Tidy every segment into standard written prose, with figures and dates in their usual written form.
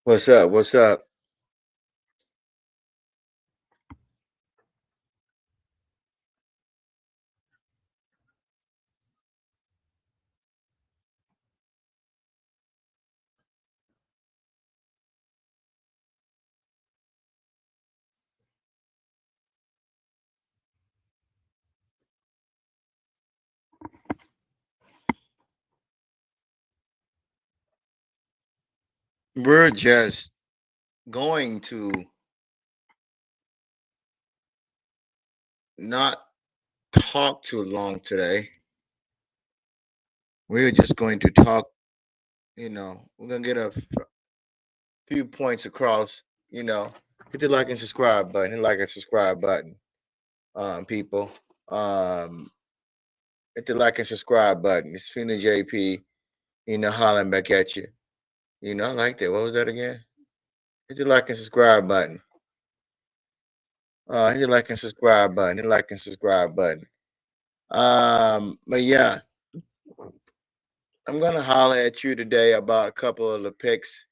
What's up? What's up? We're just going to not talk too long today. We're just going to talk, we're going to get a few points across, you know. Hit the like and subscribe button. Hit the like and subscribe button, people. Um, Hit the like and subscribe button. It's Fina JP, hollering back at you. I like that. What was that again? Hit the like and subscribe button. Hit the like and subscribe button. Hit the like and subscribe button. But yeah, I'm gonna holler at you today about a couple of the picks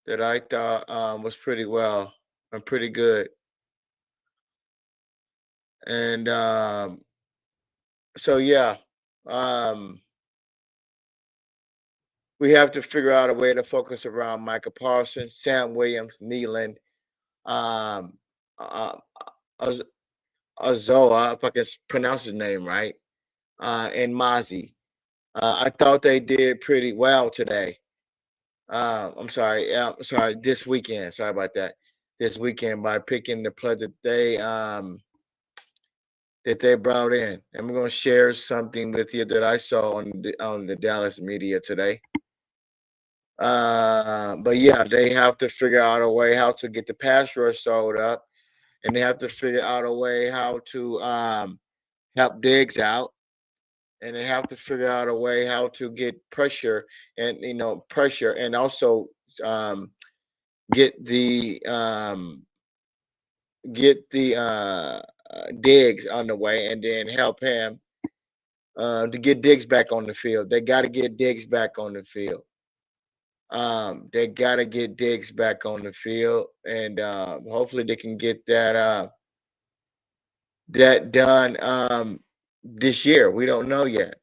that I thought was pretty well and pretty good. And so yeah, um, we have to figure out a way to focus around Micah Parsons, Sam Williams, Nealon, um, uh, Az- Azoa, if I can pronounce his name right, and Mozzie. I thought they did pretty well today. I'm sorry, this weekend. Sorry about that. This weekend by picking the play that they brought in. And we're gonna share something with you that I saw on the Dallas media today. But yeah, they have to figure out a way how to get the pass rush sold up, and they have to figure out a way how to help Diggs out, and they have to figure out a way how to get pressure and pressure and also um, get the Diggs on the way, and then help him to get Diggs back on the field. They got to get Diggs back on the field. They got to get Diggs back on the field, and hopefully they can get that done this year. We don't know yet.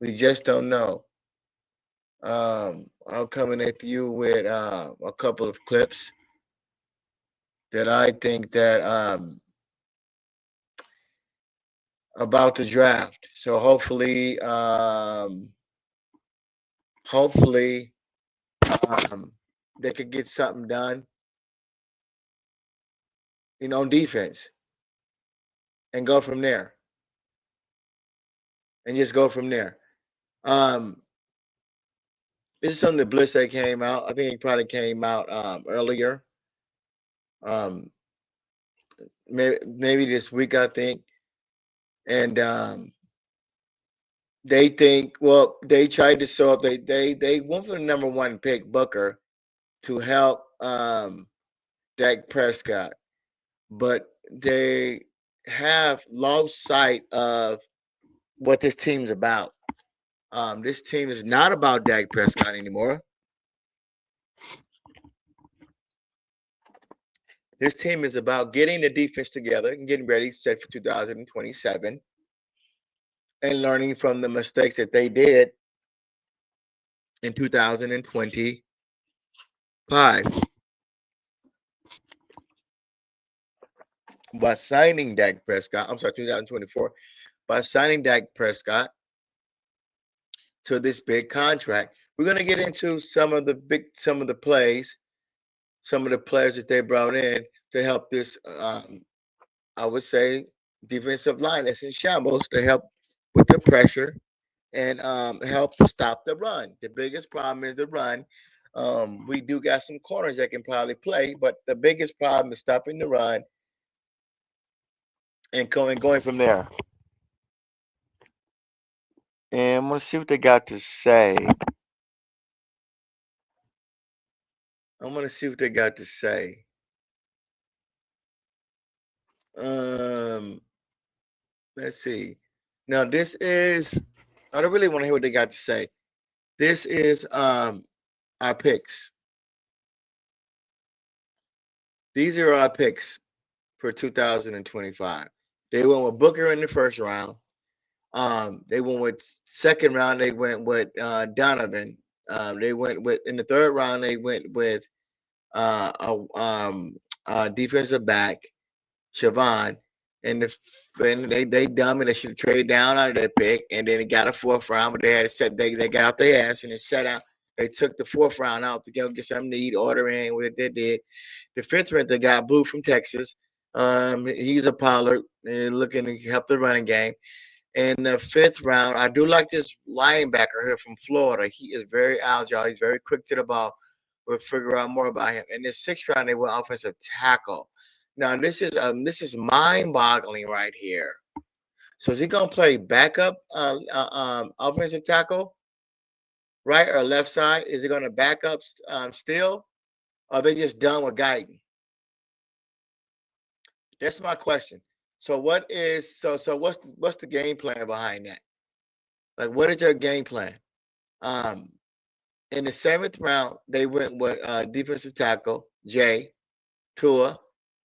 We just don't know. I'm coming at you with a couple of clips that I think that about the draft. So hopefully um, they could get something done, on defense, and go from there, and just go from there. Um, this is something that Bliss that came out. I think it probably came out earlier, um, maybe this week, I think, and they think, well, they tried to show up. They went for the number one pick, Booker, to help Dak Prescott, but they have lost sight of what this team's about. This team is not about Dak Prescott anymore. This team is about getting the defense together and getting ready, set for 2027, and learning from the mistakes that they did in 2025 by signing Dak Prescott. I'm sorry, 2024, by signing Dak Prescott to this big contract. We're going to get into some of the plays, some of the players that they brought in to help this. I would say defensive line that's in shambles to help with the pressure and help to stop the run. The biggest problem is the run. We do got some corners that can probably play, but the biggest problem is stopping the run and going from there. And I'm gonna see what they got to say. I'm gonna see what they got to say. Um, let's see. Now this is. I don't really want to hear what they got to say. This is our picks. These are our picks for 2025. They went with Booker in the first round. They went with second round. They went with Donovan. They went with in the third round. They went with uh, a, um, defensive back Siobhan. And they dumb and they should have traded down out of that pick, and then they got a fourth round, but they had to set they got out their ass and they set out. They took the fourth round out to go get some need order in what they did. The fifth round they got Blue from Texas. He's a Pollard and looking to help the running game. In the fifth round, I do like this linebacker here from Florida. He is very agile. He's very quick to the ball. We'll figure out more about him. In the sixth round, they went offensive tackle. Now this is mind-boggling right here. So is he gonna play backup offensive tackle, right or left side? Is he gonna back up still? Or are they just done with Guyton? That's my question. So what's the game plan behind that? Like what is their game plan? Um, in the seventh round, they went with defensive tackle Jay Tua,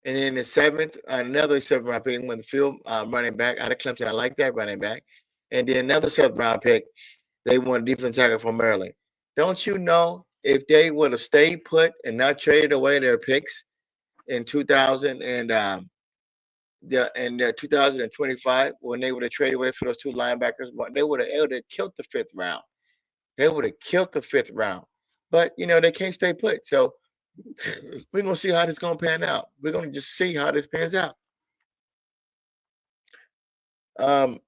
and then in the seventh, another seventh round pick went the field running back out of Clemson. I like that running back, and then another seventh round pick. They won defensive tackle from Maryland. Don't you know if they would have stayed put and not traded away their picks in 2000 and in 2025 when they would have traded away for those two linebackers, they would have killed the fifth round. They would have killed the fifth round. But they can't stay put. So we're gonna see how this gonna pan out. We're gonna just see how this pans out. Um,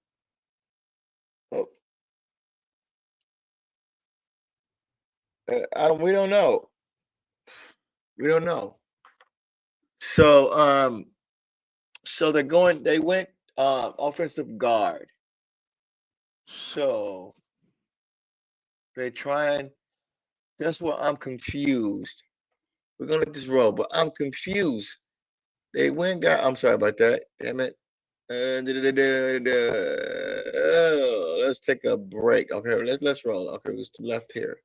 oh, I don't. We don't know. We don't know. So so they're going. They went offensive guard. So they trying. That's why I'm confused. We're gonna let this roll, but I'm confused. They went got. I'm sorry about that. Damn it. Let's take a break. Okay, let's roll. Okay, it's left here.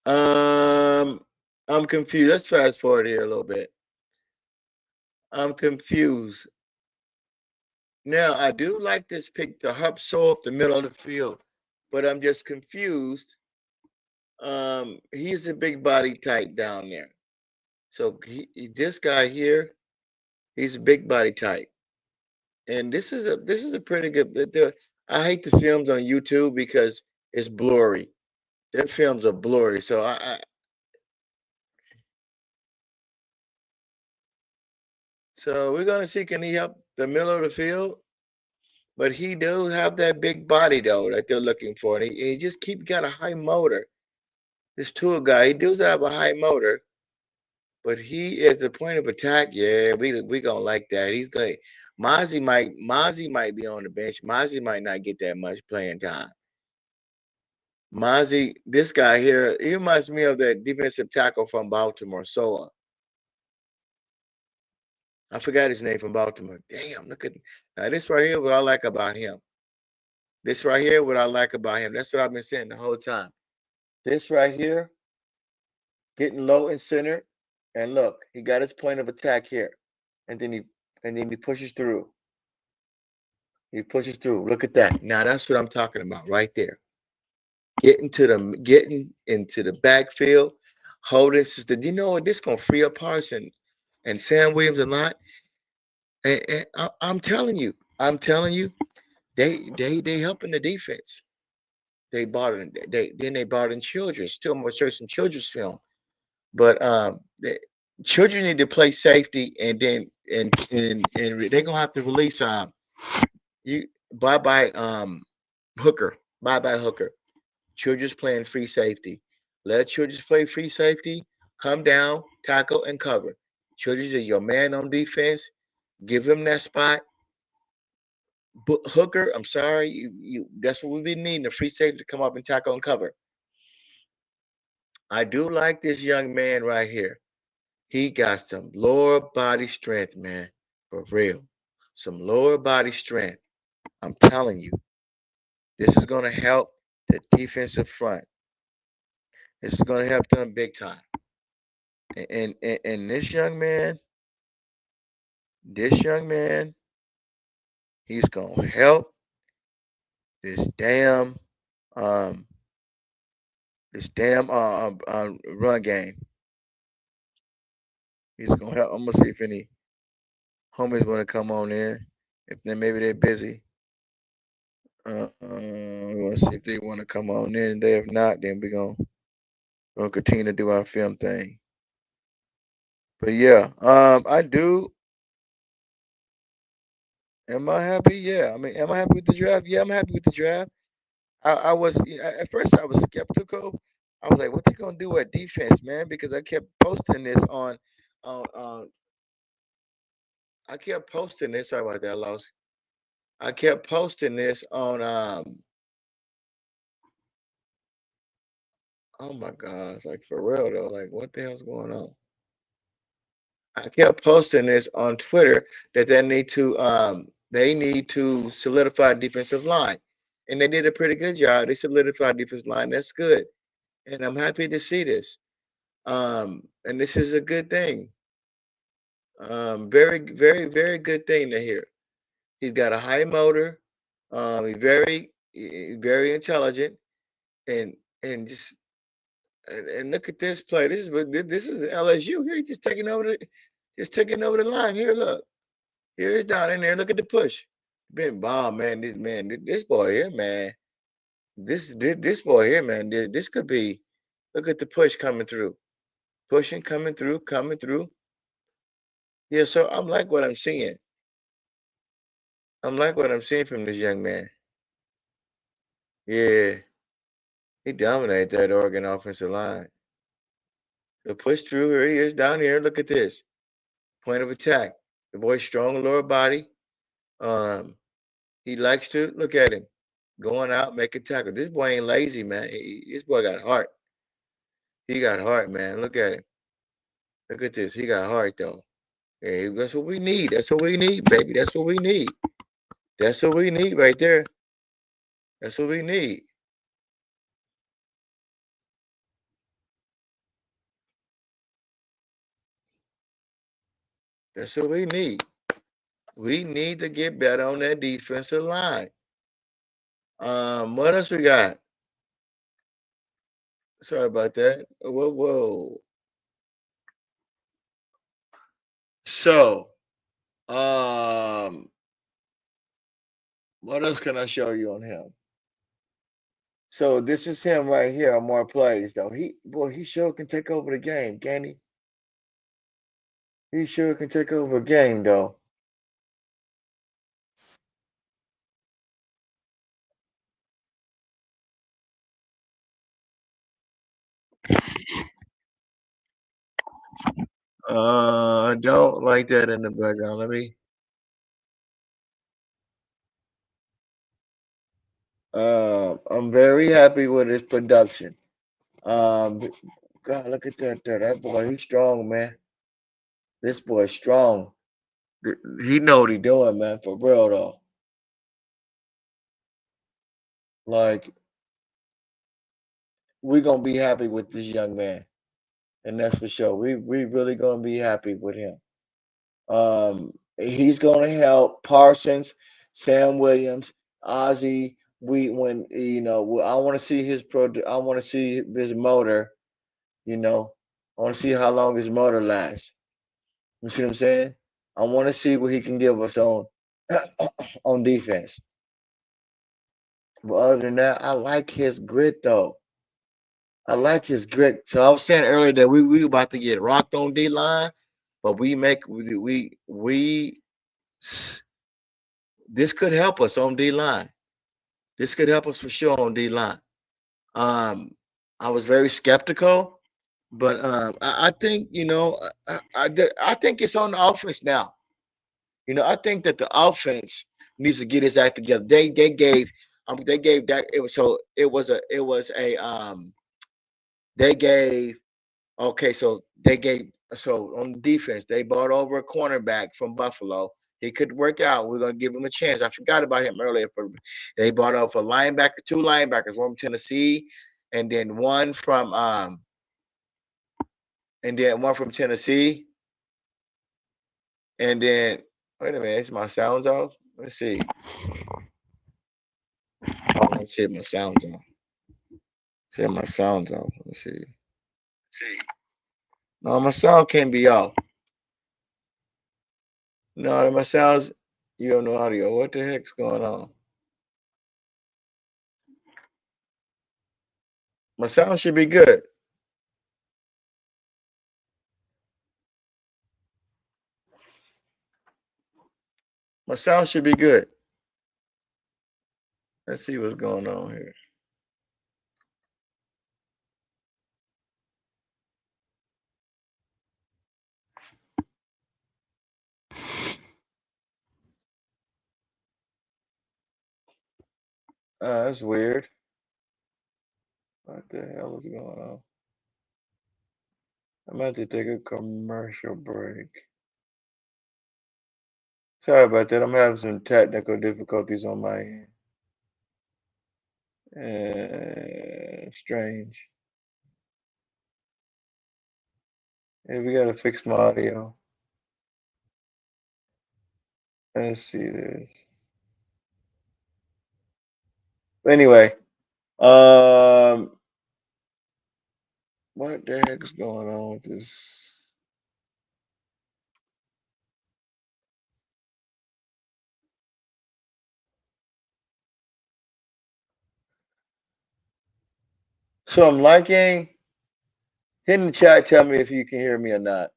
Um, I'm confused. Let's fast forward here a little bit. I'm confused. Now I do like this pick to hub so up the middle of the field, but I'm just confused. He's a big body type down there. So this guy here, he's a big body type, and this is a pretty good. I hate the films on YouTube because it's blurry. Their films are blurry, so so we're gonna see can he help the middle of the field, but he does have that big body though that they're looking for, and he just keep got a high motor. This tour guy, he does have a high motor, but he is the point of attack. Yeah, we gonna like that. He's going. Mozzie might be on the bench. Mozzie might not get that much playing time. Mozzie, this guy here, he reminds me of that defensive tackle from Baltimore. So I forgot his name from Baltimore. Damn, look at now this right here. What I like about him. This right here, what I like about him. That's what I've been saying the whole time. This right here, getting low and centered, and look, he got his point of attack here, and then he pushes through. He pushes through. Look at that. Now that's what I'm talking about right there. Getting into the backfield, holding. Sister, do you know what this gonna free up Harrison and Sam Williams a lot? And I'm telling you, they helping the defense. They brought in children. Still more sure some children's film, but the children need to play safety, and then and they're gonna have to release you bye bye Hooker, bye bye Hooker. Children's playing free safety. Let Children's play free safety. Come down, tackle, and cover. Children's is your man on defense. Give him that spot. Hooker, I'm sorry, that's what we've been needing, a free safety to come up and tackle and cover. I do like this young man right here. He got some lower body strength, man. For real. Some lower body strength. I'm telling you, this is going to help the defensive front. This is going to help them big time. And this young man, he's going to help this damn um run game. He's going to help. I'm going to see if any homies want to come on in. If then maybe they're busy. We're gonna see if they want to come on in today. If not, then we're gonna continue to do our film thing. But yeah, I do. Am I happy? Yeah. I mean, am I happy with the draft? Yeah, I'm happy with the draft. I was at first I was skeptical. I was like, what they gonna do at defense, man? Because I kept posting this on I kept posting this. Sorry about that, lost. I kept posting this on oh my gosh, like for real though, like what the hell's going on? I kept posting this on Twitter that they need to solidify defensive line. And they did a pretty good job. They solidified defensive line. That's good. And I'm happy to see this. And this is a good thing. Very, very, very good thing to hear. He's got a high motor. He's very intelligent, and and just and look at this play. This is LSU here. He's just taking over the line here. Look. Here it's down in there. Look at the push. Been bomb, man. This boy here, man. This boy here, man. This could be. Look at the push coming through, pushing, coming through, coming through. Yeah, so I'm like what I'm seeing. I'm like what I'm seeing from this young man. Yeah, he dominated that Oregon offensive line. The push through. Here he is down here. Look at this point of attack. The boy's strong lower body. Um, he likes to look at him going out, making tackle. This boy ain't lazy, man. This boy got heart. He got heart, man. Look at him. Look at this. He got heart though. Hey, that's what we need. That's what we need, baby. That's what we need. That's what we need right there. That's what we need. That's what we need. We need to get better on that defensive line. What else we got? Sorry about that. Whoa, whoa. So, um, what else can I show you on him? So this is him right here on more plays though. He sure can take over the game, can he? He sure can take over a game though. I don't like that in the background. I'm very happy with his production. Um, God, look at that. That boy, he's strong, man. This boy's strong. He know what he doing, man. For real though. Like we're gonna be happy with this young man, and that's for sure. We really gonna be happy with him. He's gonna help Parsons, Sam Williams, Ozzy. We when you know I want to see his pro. I want to see his motor. You know, I want to see how long his motor lasts. You see what I'm saying? I want to see what he can give us on on defense. But other than that, I like his grit though. I like his grit. So I was saying earlier that we about to get rocked on D line, but we this could help us on D line. This could help us for sure on D line. Um, I was very skeptical, but I think I think it's on the offense now. I think that the offense needs to get his act together. They gave that it was a they gave okay so they gave so on defense they bought over a cornerback from Buffalo. He could work out. We're gonna give him a chance. I forgot about him earlier. They bought over a linebacker, two linebackers, one from Tennessee, and then one from Tennessee, and then wait a minute, is my sounds off? Let's see. Let's see if my sounds off. See if my sounds off. Let's see. No, my sound can't be off. No, my sounds. You have no audio. What the heck's going on? My sound should be good. My sound should be good. Let's see what's going on here. That's weird. What the hell is going on? I'm about to take a commercial break. Sorry about that. I'm having some technical difficulties on my end. Strange. Hey, we gotta fix my audio. Let's see this. Anyway, um, what the heck's going on with this? So I'm liking. Hit in the chat. Tell me if you can hear me or not.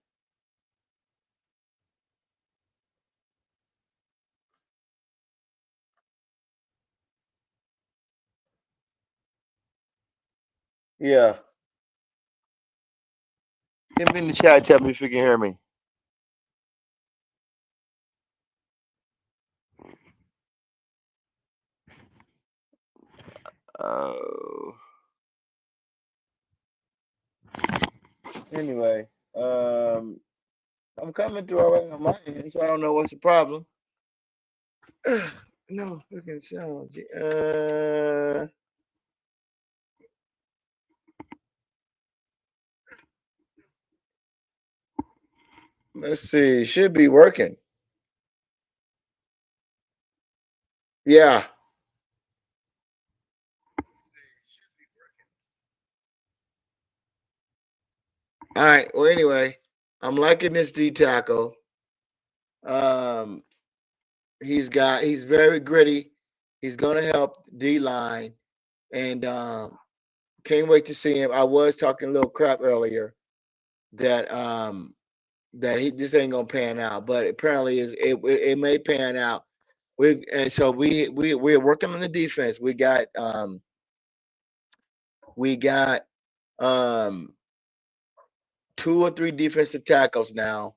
Yeah. Hit me in the chat. Tell me if you can hear me. Oh. Anyway, I'm coming through all right on my end, so I don't know what's the problem. No, freaking sound. Let's see. Should be working. Yeah. All right. Well, anyway, I'm liking this D tackle. Um, he's very gritty. He's gonna help D line, and can't wait to see him. I was talking a little crap earlier that this ain't gonna pan out, but apparently it may pan out. We're working on the defense. We got um two or three defensive tackles now,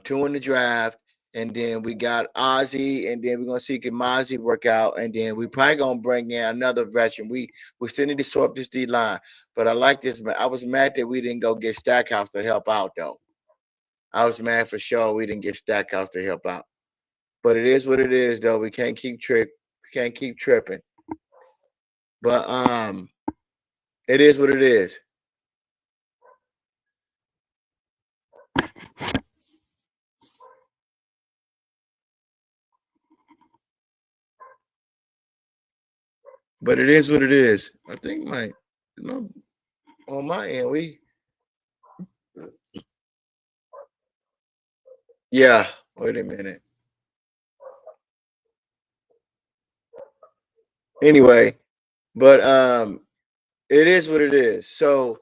two in the draft, and then we got Ozzy, and then we're gonna see can Mozzie work out, and then we probably gonna bring in another veteran. We still need to sort this D line, but I like this. I was mad that we didn't go get Stackhouse to help out though. I was mad for sure we didn't get Stackhouse to help out. But it is what it is though. We can't keep tripping. But it is what it is. But it is what it is. I think my on my end we yeah. Wait a minute. Anyway, but it is what it is. So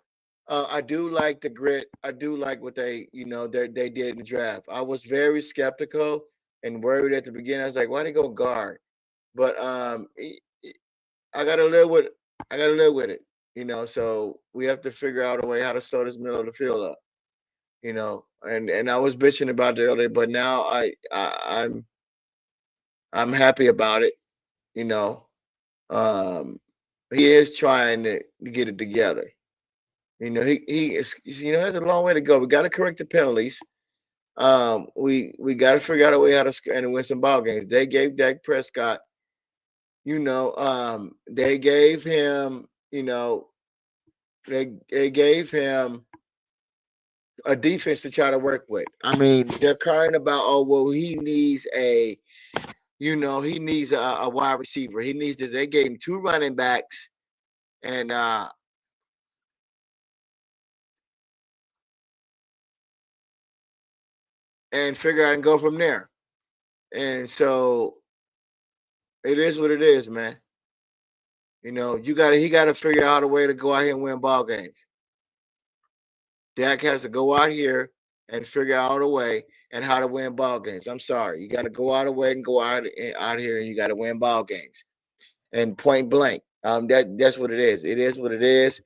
I do like the grit. I do like what they did in the draft. I was very skeptical and worried at the beginning. I was like, why they go guard? But I gotta live with I gotta live with it. So we have to figure out a way how to sew this middle of the field up. And I was bitching about it earlier, but now I'm happy about it. You know, um, he is trying to get it together. He is has a long way to go. We got to correct the penalties. We got to figure out a way how to and win some ball games. They gave Dak Prescott, they gave him, they gave him a defense to try to work with. I mean, they're crying about, oh well, he needs a wide receiver. He needs to. They gave him two running backs and figure out and go from there. And so it is what it is, man. He gotta figure out a way to go out here and win ball games. Dak has to go out here and figure out a way and how to win ball games. I'm sorry, you got to go out of way and go out here and you got to win ball games. And point blank, that's what it is. It is what it is.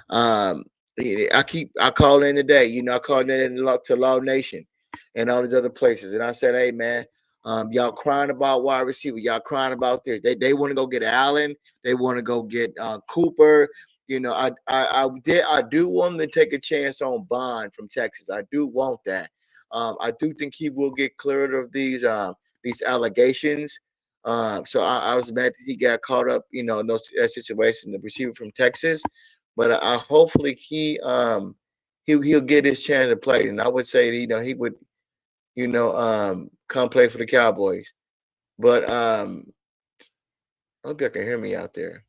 Um, I called in today. I called in to Law Nation and all these other places, and I said, hey man. Y'all crying about wide receiver. Y'all crying about this. They want to go get Allen. They want to go get Cooper. I do want them to take a chance on Bond from Texas. I do want that. I do think he will get cleared of these allegations. So I was mad that he got caught up, in that situation, the receiver from Texas. But I hopefully he'll get his chance to play. And I would say that, he would, come play for the Cowboys. But I hope y'all can hear me out there.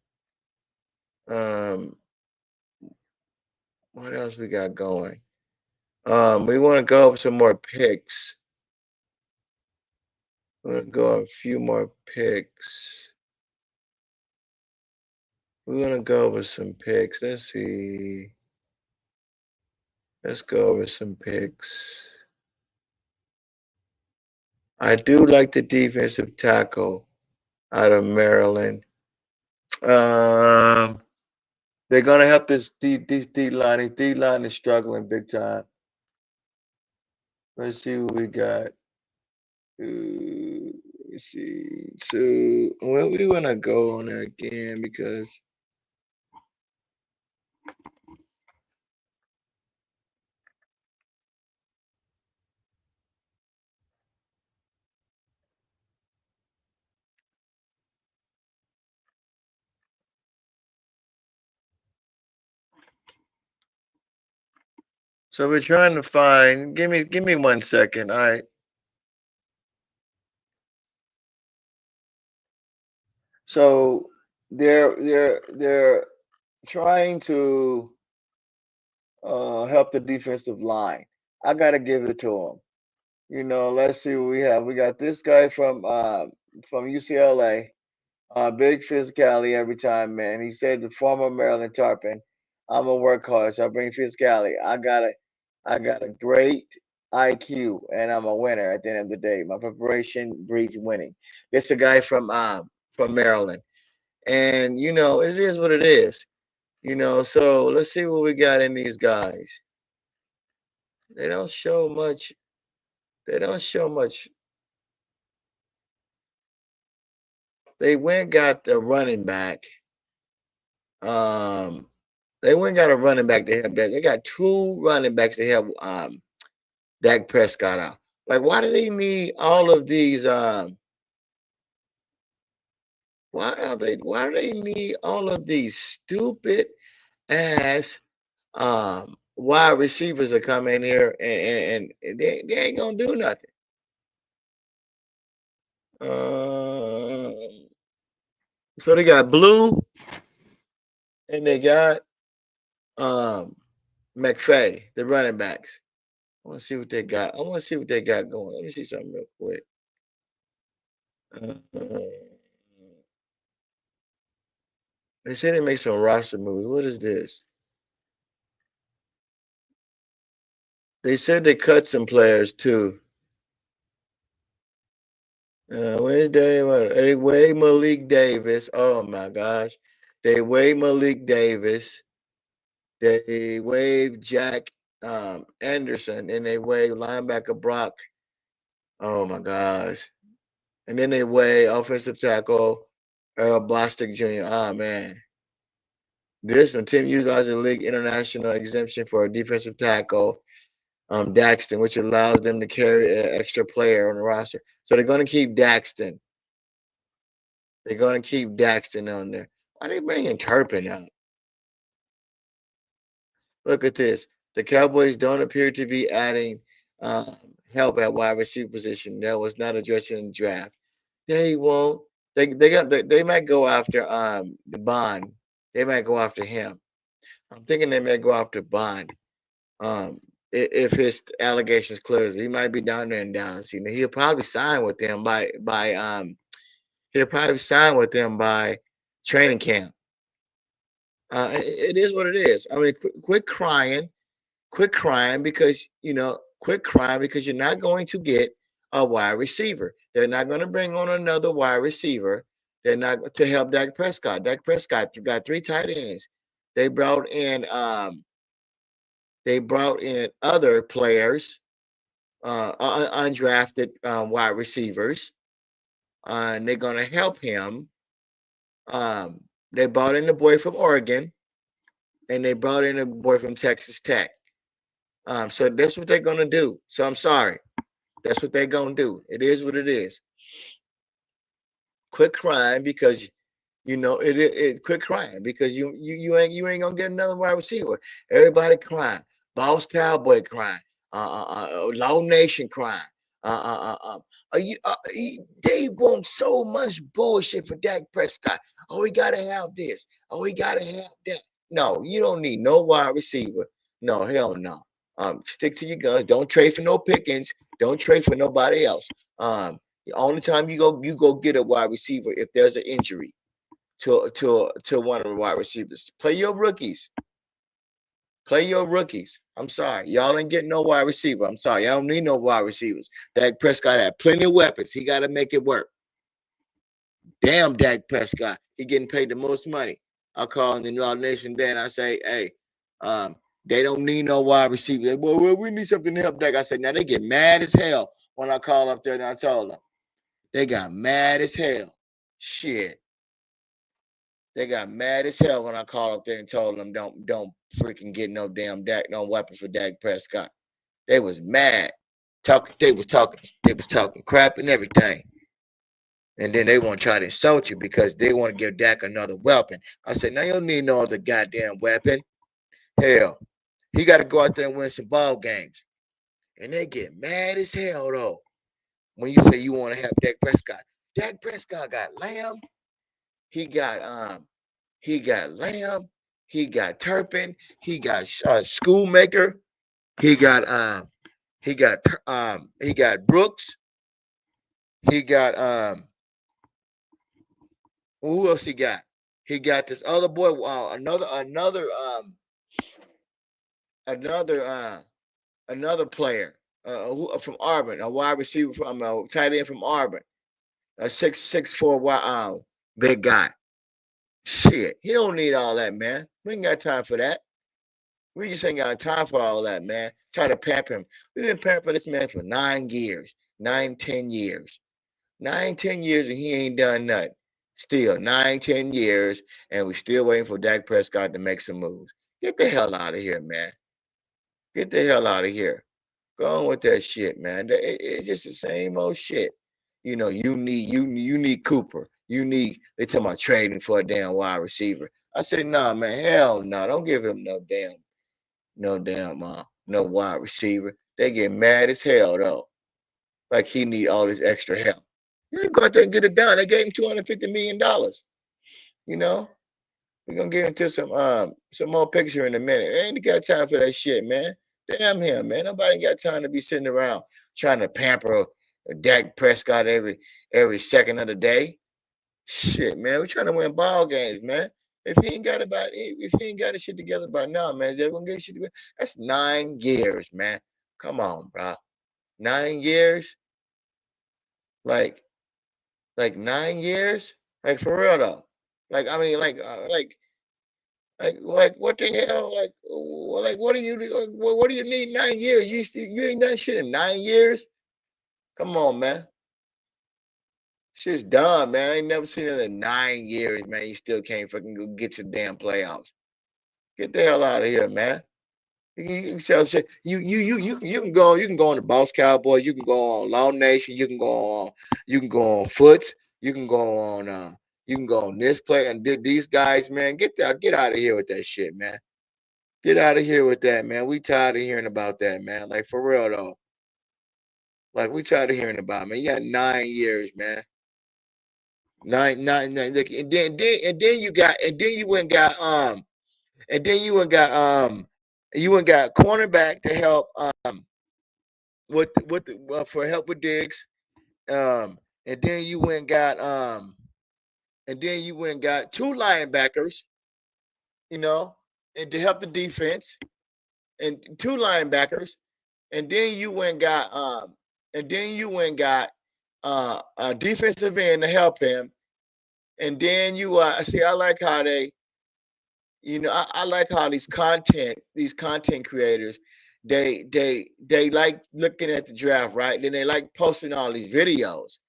Um, what else we got going? We want to go over some more picks. We're gonna go a few more picks. We're gonna go over some picks. Let's see. Let's go over some picks. I do like the defensive tackle out of Maryland. Um, they're gonna help this D line. This D line is struggling big time. Let's see what we got. Let's see. So, well, we wanna go on there again because so we're trying to find. Give me 1 second. All right. So they're trying to help the defensive line. I gotta give it to them. Let's see what we have. We got this guy from UCLA. Big physicality every time, man. He said the former Maryland Tarpon. I'm a workhorse. I bring physicality. I got a great IQ, and I'm a winner. At the end of the day, my preparation breeds winning. It's a guy from Maryland, and it is what it is. So let's see what we got in these guys. They don't show much. They don't show much. They went got the running back. Um, they went got a running back to help that. They got two running backs to help Dak Prescott out. Like, why do they need all of these Why do they need all of these stupid ass wide receivers to come in here and they ain't gonna do nothing. So they got Blue and they got um McFay, the running backs. I want to see what they got. I want to see what they got going. Let me see something real quick. Uh, they say they make some roster moves. What is this? They said they cut some players too. Wednesday, they waive Malik Davis. Oh my gosh. They waive Malik Davis. They waive Jack Anderson. And they waive linebacker Brock. Oh my gosh. And then they waive offensive tackle Earl Bostic Jr. Oh man. This one, Tim utilizes the league international exemption for a defensive tackle, Daxton, which allows them to carry an extra player on the roster. So they're going to keep Daxton. They're going to keep Daxton on there. Why are they bringing Turpin out? Look at this. The Cowboys don't appear to be adding um, help at wide receiver position. That was not addressed in the draft. They won't. They might go after the Bond. They might go after him. I'm thinking they may go after Bond. Um, if his allegations clears, he might be down there in Dallas. You know, he'll probably sign with them by training camp. It is what it is. I mean, quit crying because quit crying because you're not going to get a wide receiver. They're not going to bring on another wide receiver. They're not to help Dak Prescott. Dak Prescott got three tight ends. They brought in other players, undrafted wide receivers, and they're going to help him. They brought in the boy from Oregon, and they brought in a boy from Texas Tech. So that's what they're gonna do. So I'm sorry. That's what they're gonna do. It is what it is. Quit crying because quit crying because you ain't gonna get another wide receiver. Everybody crying. Boss Cowboy crying. Law Nation crying. They want so much bullshit for Dak Prescott. Oh, we gotta have this. Oh, we gotta have that. No, you don't need no wide receiver. No, hell no. Stick to your guns. Don't trade for no Pickens. Don't trade for nobody else. The only time you go get a wide receiver if there's an injury to one of the wide receivers. Play your rookies. Play your rookies. I'm sorry. Y'all ain't getting no wide receiver. I'm sorry. Y'all don't need no wide receivers. Dak Prescott had plenty of weapons. He got to make it work. Damn Dak Prescott. He getting paid the most money. I call in the Law Nation then I say, hey, they don't need no wide receiver. Well, we need something to help Dak. I said, now they get mad as hell when I call up there and I told them. They got mad as hell. Shit. They got mad as hell when I called up there and told them don't freaking get no damn no weapons for Dak Prescott. They was mad. They was talking crap and everything. And then they want to try to insult you because they want to give Dak another weapon. I said, now you don't need no other goddamn weapon. Hell, he got to go out there and win some ball games. And they get mad as hell though when you say you want to have Dak Prescott. Dak Prescott got Lamb. He got Lamb. He got Turpin. He got Schoolmaker. He got he got Brooks. He got who else he got? He got this other boy. Another player from Auburn, a wide receiver from a tight end from Auburn, a 6'4" big guy. Shit, he don't need all that, man. We ain't got time for that. We just ain't got time for all that, man. Try to pamper him. We've been pampering this man for 9 years, 10 years. 10 years, and he ain't done nothing. Still, 10 years, and we still waiting for Dak Prescott to make some moves. Get the hell out of here, man. Get the hell out of here. Go on with that shit, man. It's just the same old shit. You need Cooper. They talking about trading for a damn wide receiver. I said, nah, man, hell no. Don't give him no wide receiver. They get mad as hell though. Like he need all this extra help. You go out there and get it done. They gave him $250 million. You know, we're gonna get into some more picture in a minute. Ain't got time for that shit, man. Damn him, man. Nobody got time to be sitting around trying to pamper Dak Prescott every second of the day. Shit, man. We're trying to win ball games, man. If he ain't got his shit together by now, man, is that gonna get his shit together? That's 9 years, man. Come on, bro. 9 years? Like like 9 years? Like for real though. Like I mean, like what the hell? Like what do you need 9 years? You ain't done shit in 9 years. Come on, man. Shit's done, man. I ain't never seen it in 9 years, man. You still can't fucking go get your damn playoffs. Get the hell out of here, man. You can sell shit. You can go on the Boss Cowboy. You can go on Law Nation. You can go on Foots. You can go on you can go on this play and these guys, man. Get out of here with that shit, man. Get out of here with that, man. We tired of hearing about that, man. Like for real though. Like we tired of hearing about it, man. You got 9 years, man. Nine. Look, and then you went and got and then you went and got cornerback to help for help with Diggs. And then you went and got two linebackers, you know, and to help the defense, and two linebackers, and then you went and got a defensive end to help him, and then you see I like how they I like how these content creators, they like looking at the draft, right? Then they like posting all these videos,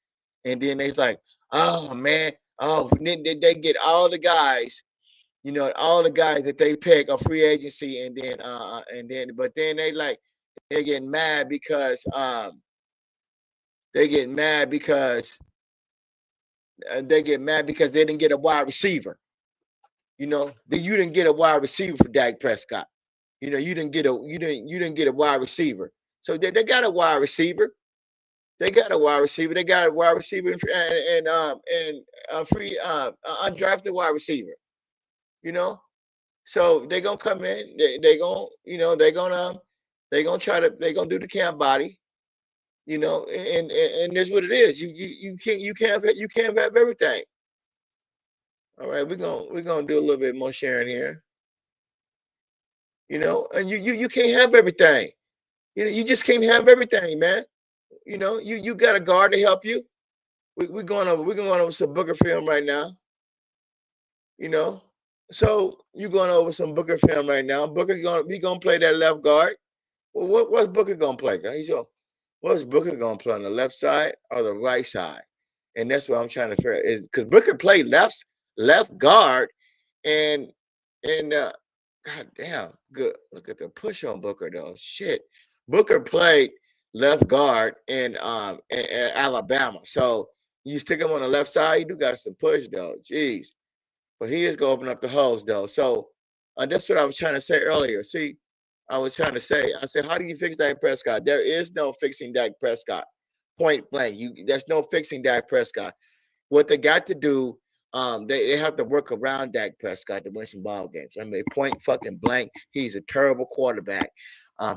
and then they's like, oh man, oh, and then they get all the guys that they pick are free agency, but then they get mad because they get mad because they didn't get a wide receiver. You didn't get a wide receiver for Dak Prescott. You didn't get a wide receiver. So they got a wide receiver. They got a wide receiver. They got a wide receiver and a free undrafted wide receiver. You know, so they gonna come in. They gonna they gonna do the camp body. And that's what it is. You can't have everything. All right, we're gonna do a little bit more sharing here. And you can't have everything. You just can't have everything, man. You got a guard to help you. We're going over some Booker film right now. So you're going over some Booker film right now. Gonna play that left guard. Well, what's Booker gonna play? What's Booker gonna play on the left side or the right side? And that's what I'm trying to figure is because Booker played left guard and God damn, good. Look at the push on Booker though. Shit. Booker played left guard in Alabama. So you stick him on the left side, you do got some push though. Jeez. But he is gonna open up the holes though. So that's what I was trying to say earlier. See, I said, how do you fix Dak Prescott? There is no fixing Dak Prescott. Point blank. There's no fixing Dak Prescott. What they got to do, they have to work around Dak Prescott to win some ball games. I mean, point fucking blank. He's a terrible quarterback.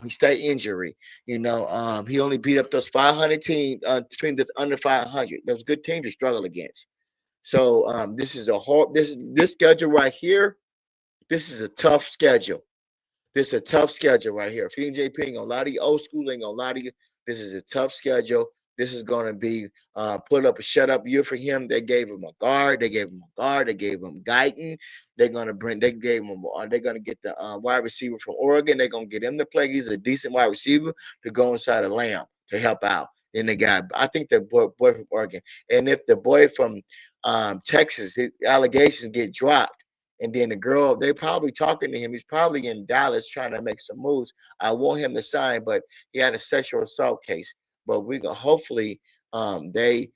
He stay injury. He only beat up those 500 teams, between that's under 500. Those good teams to struggle against. So this is this schedule right here. This is a tough schedule. This is a tough schedule right here. If PJ ain't gonna lie to you, old school ain't gonna lie to you. This is a tough schedule. This is gonna be put up a shut up year for him. They gave him a guard. They gave him Guyton. They're gonna get the wide receiver from Oregon. They're gonna get him to play. He's a decent wide receiver to go inside of Lamb to help out. Then they got, I think the boy from Oregon. And if the boy from Texas, his allegations get dropped, and then the girl, they probably talking to him. He's probably in Dallas trying to make some moves. I want him to sign, but he had a sexual assault case. But we can hopefully they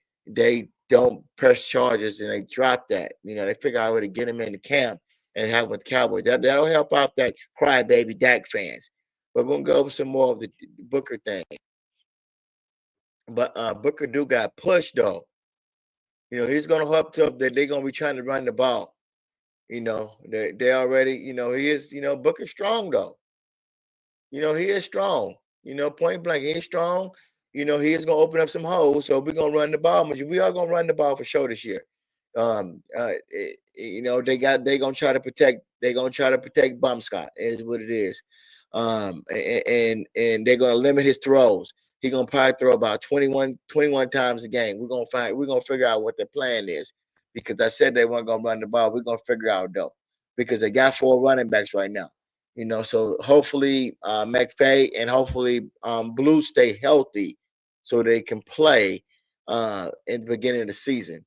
don't press charges and they drop that. They figure out a way to get him into camp and have him with the Cowboys. That'll help out that crybaby Dak fans. But we're gonna go over some more of the Booker thing. But Booker do got pushed though. He's gonna hope to that they're gonna be trying to run the ball. They already, he is, Booker's strong though. He is strong. Point blank, he is strong. He is gonna open up some holes. So we're gonna run the ball. We are gonna run the ball for sure this year. They gonna try to protect. They gonna try to protect Bum Scott. Is what it is. And they're gonna limit his throws. He gonna probably throw about 21 times a game. We're gonna figure out what the plan is, because I said they weren't gonna run the ball. We're gonna figure out though, because they got 4 running backs right now. So hopefully McVay and hopefully Blue stay healthy so they can play in the beginning of the season.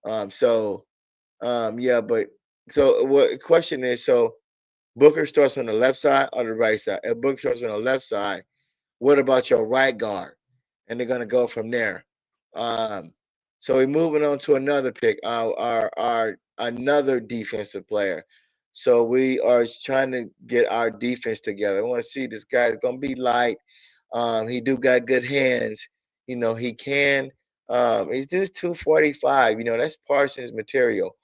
Yeah, but so what the question is, so Booker starts on the left side or the right side? If Booker starts on the left side, what about your right guard? And they're gonna go from there. Um, so we're moving on to another pick, our another defensive player. So we are trying to get our defense together. I want to see this guy. It's gonna be light. He do got good hands. He can. He's just 245. That's Parsons material.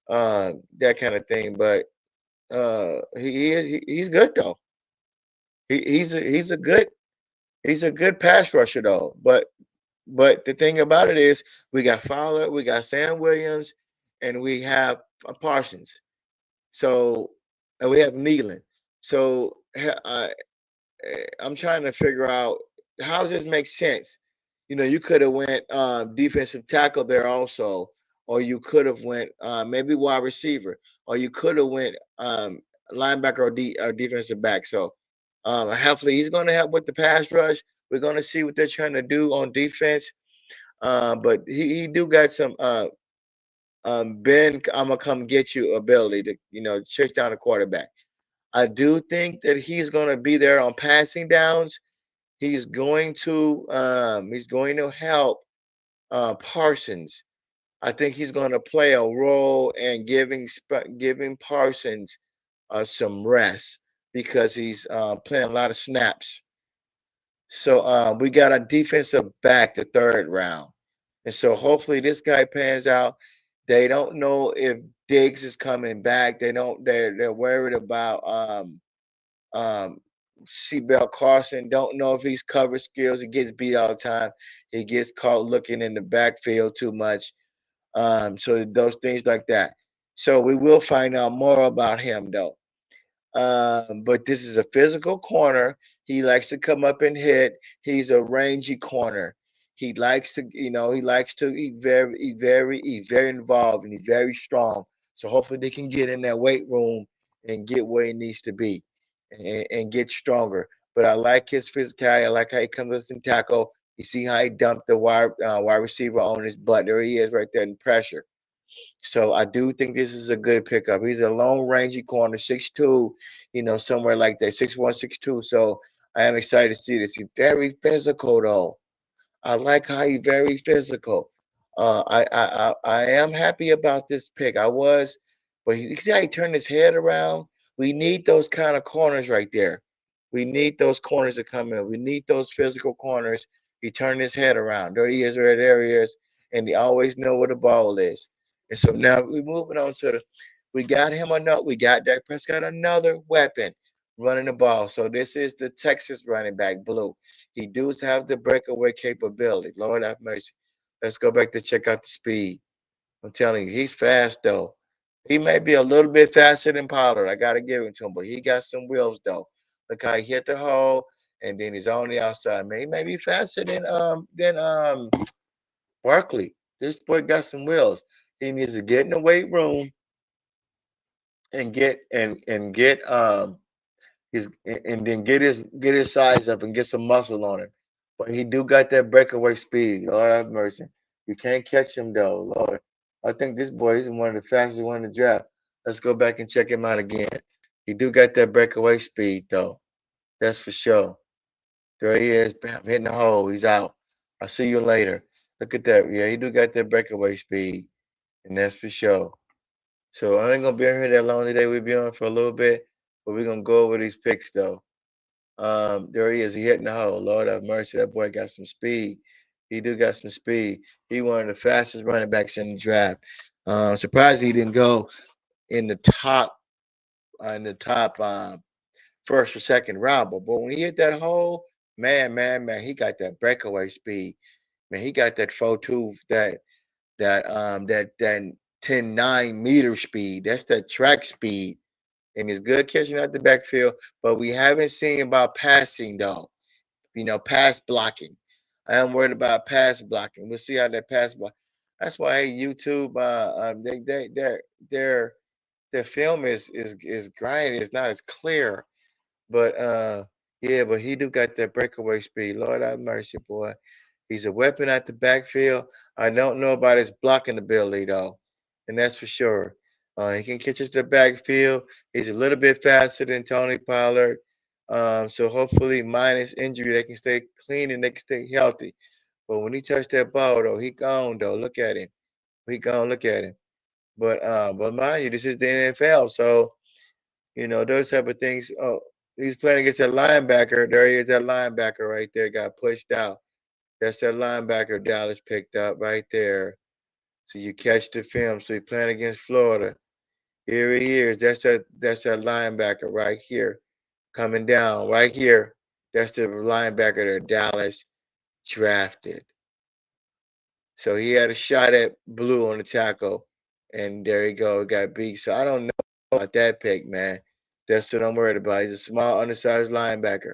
That kind of thing. But he's good though. He's a good pass rusher though. But the thing about it is, we got Fowler, we got Sam Williams, and we have Parsons. So, and we have Nealon. So I'm trying to figure out, how does this make sense. You could have went defensive tackle there also, or you could have went maybe wide receiver, or you could have went linebacker or defensive back. So hopefully he's going to help with the pass rush. We're going to see what they're trying to do on defense. But he do got some Ben, I'm gonna come get you ability to chase down the quarterback. I do think that he's gonna be there on passing downs. He's going to help Parsons. I think he's going to play a role in giving Parsons some rest, because he's playing a lot of snaps. So we got a defensive back the third round. And so hopefully this guy pans out. They don't know if Diggs is coming back. They're worried about um Seabell Carson. Don't know if he's cover skills. He gets beat all the time. He gets caught looking in the backfield too much. So those things like that. So we will find out more about him though. But this is a physical corner. He likes to come up and hit. He's a rangy corner. He likes to, he likes to. He's very involved and he's very strong. So hopefully they can get in that weight room and get where he needs to be, and get stronger. But I like his physicality. I like how he comes up and tackle. You see how he dumped the wide receiver on his butt. There he is right there in pressure. So I do think this is a good pickup. He's a long rangey corner, 6'2", somewhere like that, 6'1", 6'2". So I am excited to see this. He's very physical though. I like how he's very physical. I am happy about this pick. I was, but you see how he turned his head around. We need those kind of corners right there. We need those corners to come in. We need those physical corners. He turned his head around. There he is, and he always know where the ball is. And so now we're moving on to we got him another. We got Dak Prescott another weapon running the ball. So this is the Texas running back, Blue. He does have the breakaway capability. Lord have mercy. Let's go back to check out the speed. I'm telling you, he's fast though. He may be a little bit faster than Pollard. I gotta give it to him, but he got some wheels though. Look how he hit the hole, and then he's on the outside. Man, he may be faster than Barkley. This boy got some wheels. He needs to get in the weight room and get his and then get his size up and get some muscle on him. But he do got that breakaway speed. Lord have mercy. You can't catch him though, Lord. I think this boy is one of the fastest one in the draft. Let's go back and check him out again. He do got that breakaway speed though. That's for sure. There he is, bam, hitting the hole. He's out. I'll see you later. Look at that. Yeah, he do got that breakaway speed, and that's for sure. So I ain't gonna be on here that long today. We'll be on for a little bit, but we're gonna go over these picks though. There he is. He hitting the hole. Lord have mercy. That boy got some speed. He do got some speed. He one of the fastest running backs in the draft. Surprised he didn't go in the top first or second round. But when he hit that hole, man, he got that breakaway speed. Man, he got that 4.2, that 10.9 meter speed. That's that track speed. And he's good catching out the backfield, but we haven't seen about passing though. Pass blocking. I am worried about pass blocking. We'll see how that pass block. That's why hey, YouTube, their film is grinding. It's not as clear, but yeah, but he do got that breakaway speed. Lord have mercy, boy. He's a weapon at the backfield. I don't know about his blocking ability though, and that's for sure. He can catch us the backfield. He's a little bit faster than Tony Pollard. So hopefully, minus injury, they can stay clean and they can stay healthy. But when he touched that ball though, he gone though. Look at him. He gone. Look at him. But mind you, this is the NFL, so those type of things. Oh, he's playing against that linebacker. There he is, that linebacker right there got pushed out. That's that linebacker Dallas picked up right there. So you catch the film. So he's playing against Florida. Here he is. That's that linebacker right here. Coming down right here. That's the linebacker that Dallas drafted. So he had a shot at Blue on the tackle. And there you go, got beat. So I don't know about that pick, man. That's what I'm worried about. He's a small, undersized linebacker.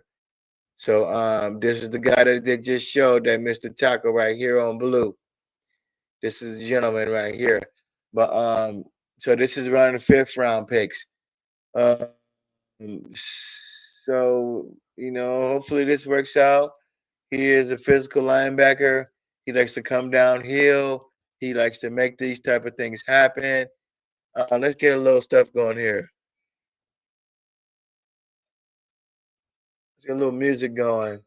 So this is the guy that they just showed that Mr. Tackle right here on Blue. This is the gentleman right here. But so this is around the fifth round picks. Um, so hopefully this works out. He is a physical linebacker. He likes to come downhill. He likes to make these type of things happen. Let's get a little stuff going here. Let's get a little music going.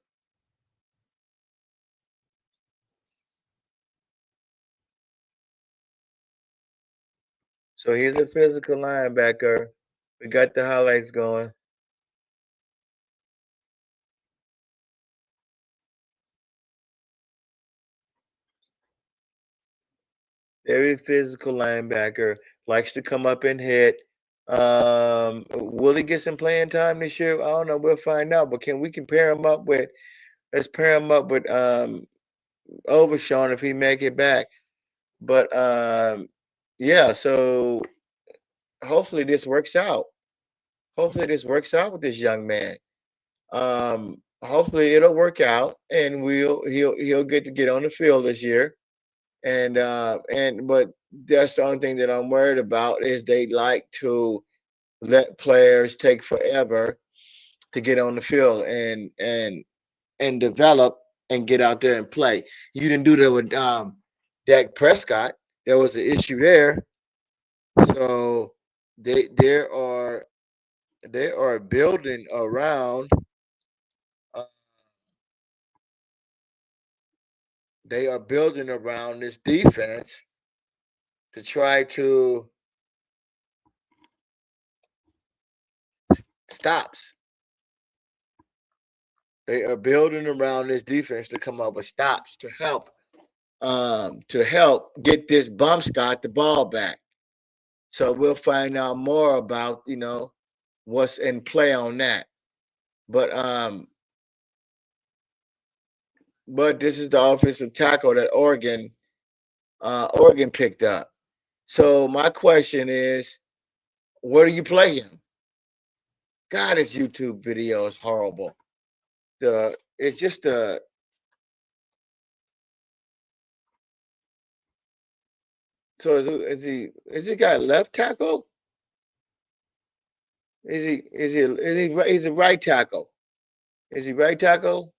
So he's a physical linebacker. We got the highlights going. Very physical linebacker. Likes to come up and hit. Will he get some playing time this year? I don't know. We'll find out. But can we compare him up with? Let's pair him up with Overshawn if he make it back. But yeah. So hopefully this works out. Hopefully this works out with this young man. Hopefully it'll work out, and he'll get to get on the field this year. But that's the only thing that I'm worried about is they like to let players take forever to get on the field and develop and get out there and play. You didn't do that with Dak Prescott. There was an issue there. So they they are building around uh, they are building around this defense to try to stops. They are building around this defense to come up with stops to help get this bump Scott the ball back. So we'll find out more about what's in play on that. But this is the offensive tackle that Oregon picked up. So my question is, where do you play him? God, this YouTube video is horrible. It's just a so is he got left tackle? He's a right tackle? Is he right tackle?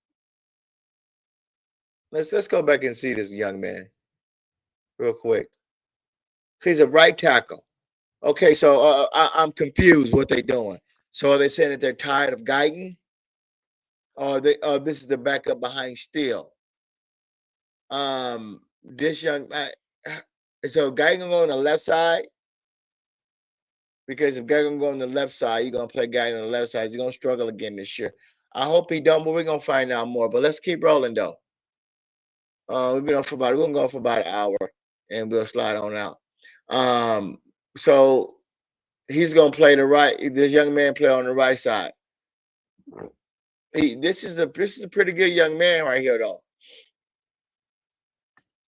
Let's go back and see this young man real quick. He's a right tackle. Okay, so I'm confused what they're doing. So are they saying that they're tired of Guyton, or this is the backup behind Steele? this young man. So guy gonna go on the left side because if guy gonna go on the left side, you're gonna play guy on the left side. He's gonna struggle again this year. I hope he don't, but we're gonna find out more. But let's keep rolling though. We've been on for about we're gonna go for about an hour, and we'll slide on out. Um, so he's gonna play the right. This young man play on the right side. This is a pretty good young man right here though.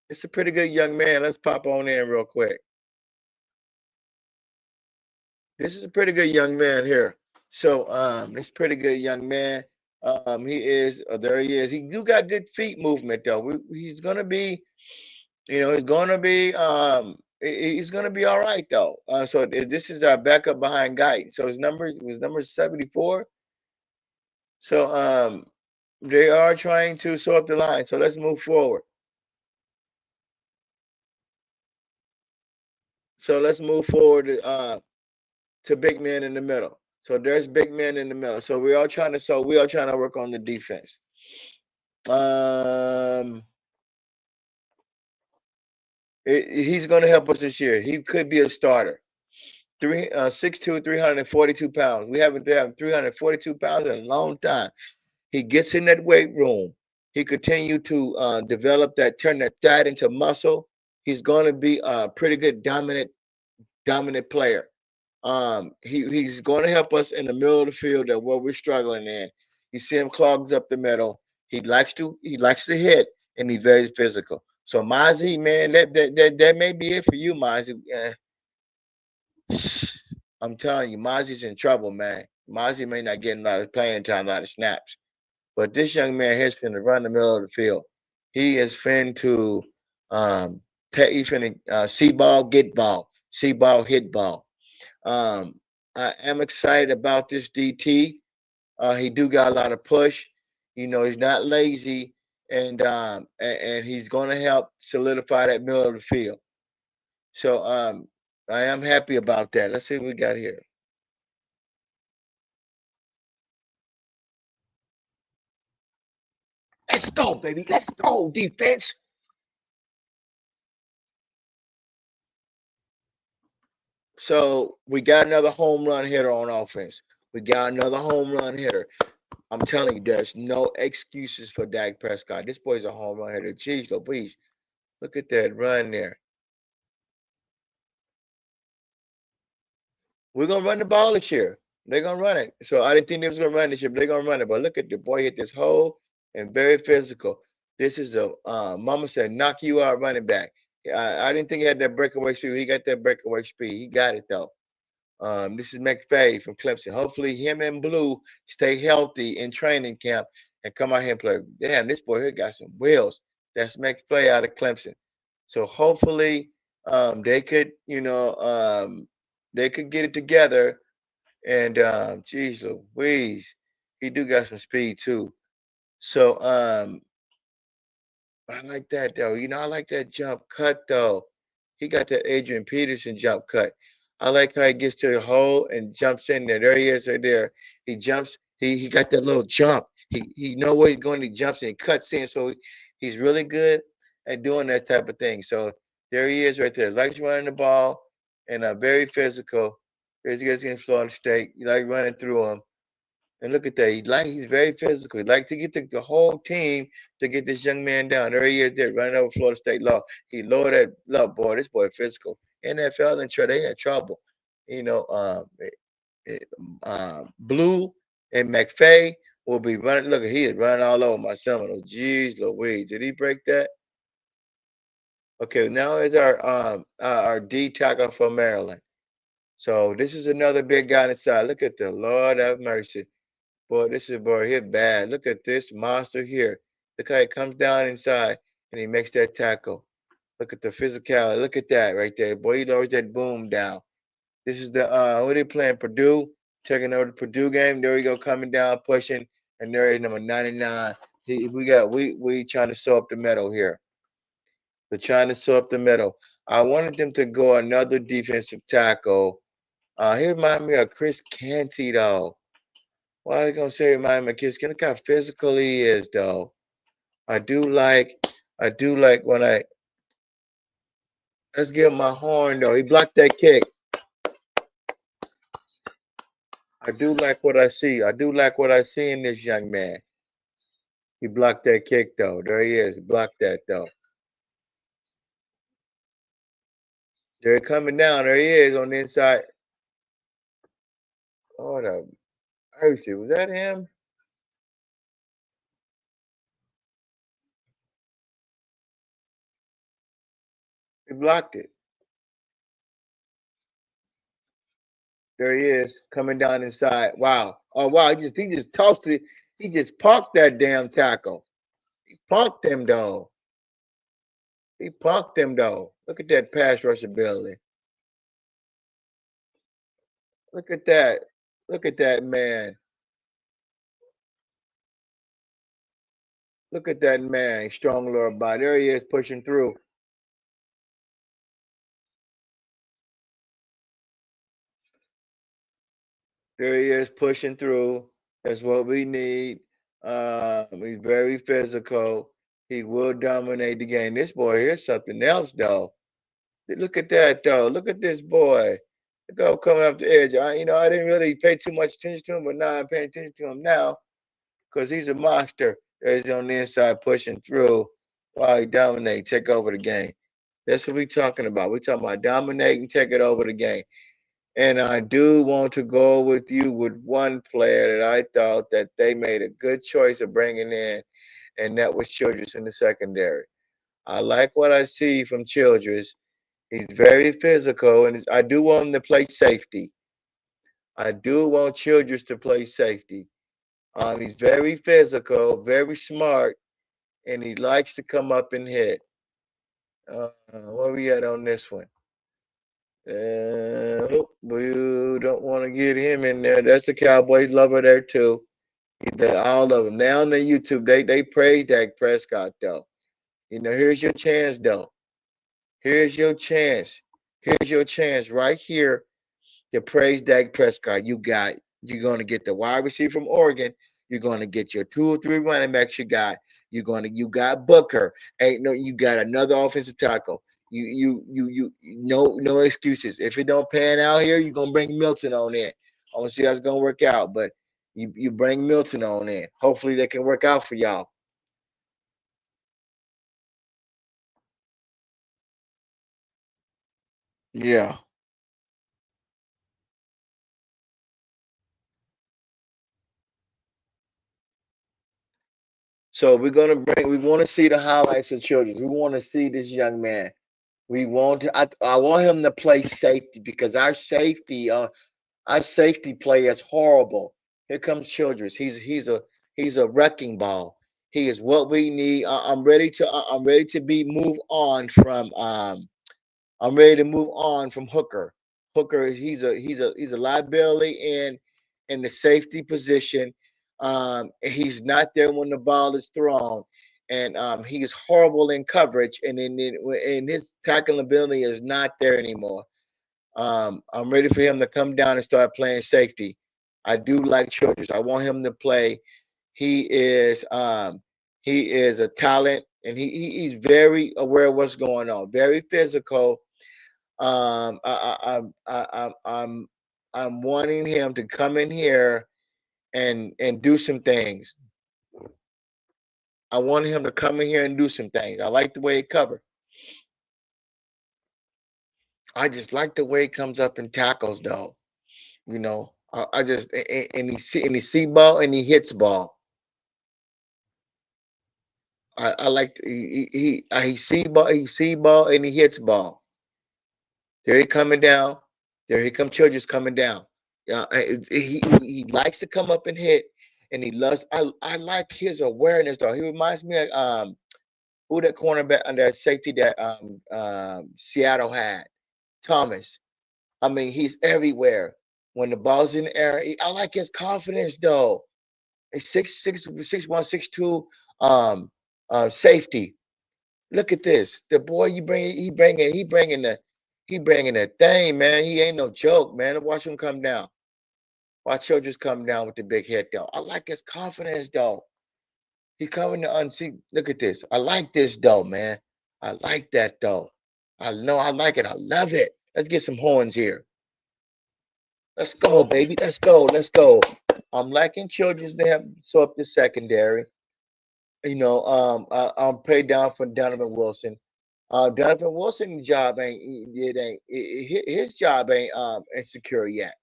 It's a pretty good young man. Let's pop on in real quick. This is a pretty good young man here. So this pretty good young man. He is. There he is. He do got good feet movement though. He's gonna be. He's gonna be. He's gonna be all right though. So this is our backup behind Guy. So his number is 74. So they are trying to sew up the line. So let's move forward. So let's move forward to big man in the middle. So there's big man in the middle. So we are trying to work on the defense. Um, he's going to help us this year. He could be a starter. 6'2", 342 pounds. We haven't had 342 pounds in a long time. He gets in that weight room. He continue to develop that, turn that fat into muscle. He's going to be a pretty good dominant player. He's going to help us in the middle of the field that where we're struggling in. You see him clogs up the middle. He likes to hit, and he's very physical. So Mozzie, man, that may be it for you, Mozzie. I'm telling you, Mozzie's in trouble, man. Mozzie may not get a lot of playing time, a lot of snaps, but this young man here's finna run the middle of the field. He is fin to um, he's finna see ball, get ball, see ball, hit ball. Um, I am excited about this DT. He do got a lot of push. He's not lazy, and he's going to help solidify that middle of the field. So I am happy about that. Let's see what we got here. Let's go, baby. Let's go, defense. So we got another home run hitter on offense. We got another home run hitter. I'm telling you, there's no excuses for Dak Prescott. This boy's a home run hitter. Jeez Louise. Look at that run there. We're gonna run the ball this year. They're gonna run it. So I didn't think they was gonna run this year, but they're gonna run it. But look at the boy hit this hole and very physical. This is a Mama said knock you out running back. I didn't think he had that breakaway speed. He got that breakaway speed. He got it though. This is McVay from Clemson. Hopefully, him and Blue stay healthy in training camp and come out here and play. Damn, this boy here got some wheels. That's McVay out of Clemson. So hopefully, they could, they could get it together. And geez Louise, he do got some speed too. So I like that though. I like that jump cut though. He got that Adrian Peterson jump cut. I like how he gets to the hole and jumps in there. There he is right there. He jumps. He got that little jump. He know where he's going. He jumps and he cuts in. So he's really good at doing that type of thing. So there he is right there. Likes running the ball and very physical. There's he gets in Florida State. You like running through him. And look at that. He's very physical. He like to get the whole team to get this young man down. There he is there running over Florida State law. He lowered that love, boy. This boy physical. NFL and they in trouble. You know, eh, Blue and McFay will be running. Look, he is running all over my Seminoles. Jeez Louise. Did he break that? Okay, now is our D tackle for Maryland. So this is another big guy inside. Look at the Lord have mercy. Boy, this is boy here bad. Look at this monster here. Look how he comes down inside and he makes that tackle. Look at the physicality. Look at that right there. Boy, he lowers that boom down. This is the who are they playing? Purdue. Checking over the Purdue game. There we go, coming down, pushing, and there is number 99. We trying to sew up the middle here. We're trying to sew up the middle. I wanted them to go another defensive tackle. He remind me of Chris Canty though. Why are you gonna say remind me of Chris? Look how physical he is though. I do like I do like when I Let's give him my horn though. He blocked that kick. I do like what I see. I do like what I see in this young man. He blocked that kick though. There he is. Blocked that though. They're coming down. There he is on the inside. Oh, the mercy. Was that him? He blocked it. There he is coming down inside. Wow. Oh wow. He just tossed it. He just punked that damn tackle. He punked him though. He punked him though. Look at that pass rush ability. Look at that. Look at that man. Look at that man. Strong lower body. There he is pushing through. There he is pushing through. That's what we need. He's very physical. He will dominate the game. This boy here's something else though. Look at that though. Look at this boy. Look how coming up the edge. I didn't really pay too much attention to him, but now I'm paying attention to him now because he's a monster. He's on the inside pushing through while he dominate, take over the game. That's what we're talking about. We're talking about dominating, take it over the game. And I do want to go with you with one player that I thought that they made a good choice of bringing in, and that was Childress in the secondary. I like what I see from Childress. He's very physical, and I do want him to play safety. I do want Childress to play safety. He's very physical, very smart, and he likes to come up and hit. Where we at on this one? We don't want to get him in there. That's the Cowboys lover there too. All of them. Now on the YouTube, they praise Dak Prescott though. Here's your chance though. Here's your chance. Here's your chance right here to praise Dak Prescott. You're gonna get the wide receiver from Oregon. You're gonna get your 2 or 3 running backs you got Booker. You got another offensive tackle. No excuses. If it don't pan out here, you're gonna bring Milton on in. I want to see how it's gonna work out, but you bring Milton on in. Hopefully they can work out for y'all. Yeah. So we want to see the highlights of Children. We want to see this young man. I want him to play safety because our safety play is horrible. Here comes Childress. He's a wrecking ball. He is what we need. I'm ready to be move on from I'm ready to move on from Hooker. Hooker, he's a liability in the safety position. He's not there when the ball is thrown, and he is horrible in coverage. And his tackling ability is not there anymore. I'm ready for him to come down and start playing safety. I do like Childress. I want him to play. He is he is a talent, and he's very aware of what's going on. Very physical. I'm wanting him to come in here and do some things. I want him to come in here and do some things. I like the way he covered. I just like the way he comes up and tackles, though. I just and he see ball and he hits ball. I like he see ball and he hits ball. There he coming down. There he come Childress coming down. Yeah, he likes to come up and hit, and he loves. I like his awareness though. He reminds me of who that cornerback under safety that Seattle had, Thomas. I mean, he's everywhere. When the ball's in the air, I like his confidence though. It's 6'1", 6'2", safety. Look at this. The boy he bringing the thing, man. He ain't no joke, man. Watch him come down. Watch Childress come down with the big hit though. I like his confidence though. He's coming to unsee. Look at this. I like this though, man. I like that though. I know I like it. I love it. Let's get some horns here. Let's go, baby. Let's go. Let's go. I'm liking children's name, so up the secondary. I'm paid down for Donovan Wilson. Donovan Wilson's job his job ain't insecure yet.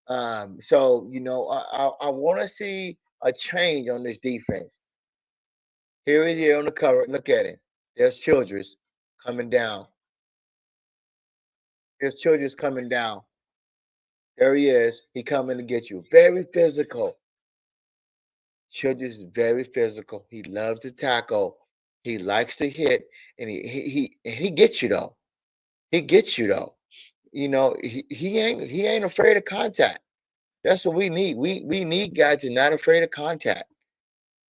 So I want to see a change on this defense. Here it is on the cover. Look at it. There's Childress coming down. There's Childress coming down. There he is. He coming to get you. Very physical. Childress is very physical. He loves to tackle. He likes to hit, and he gets you though. He gets you though. He ain't afraid of contact. That's what we need. We need guys that are not afraid of contact.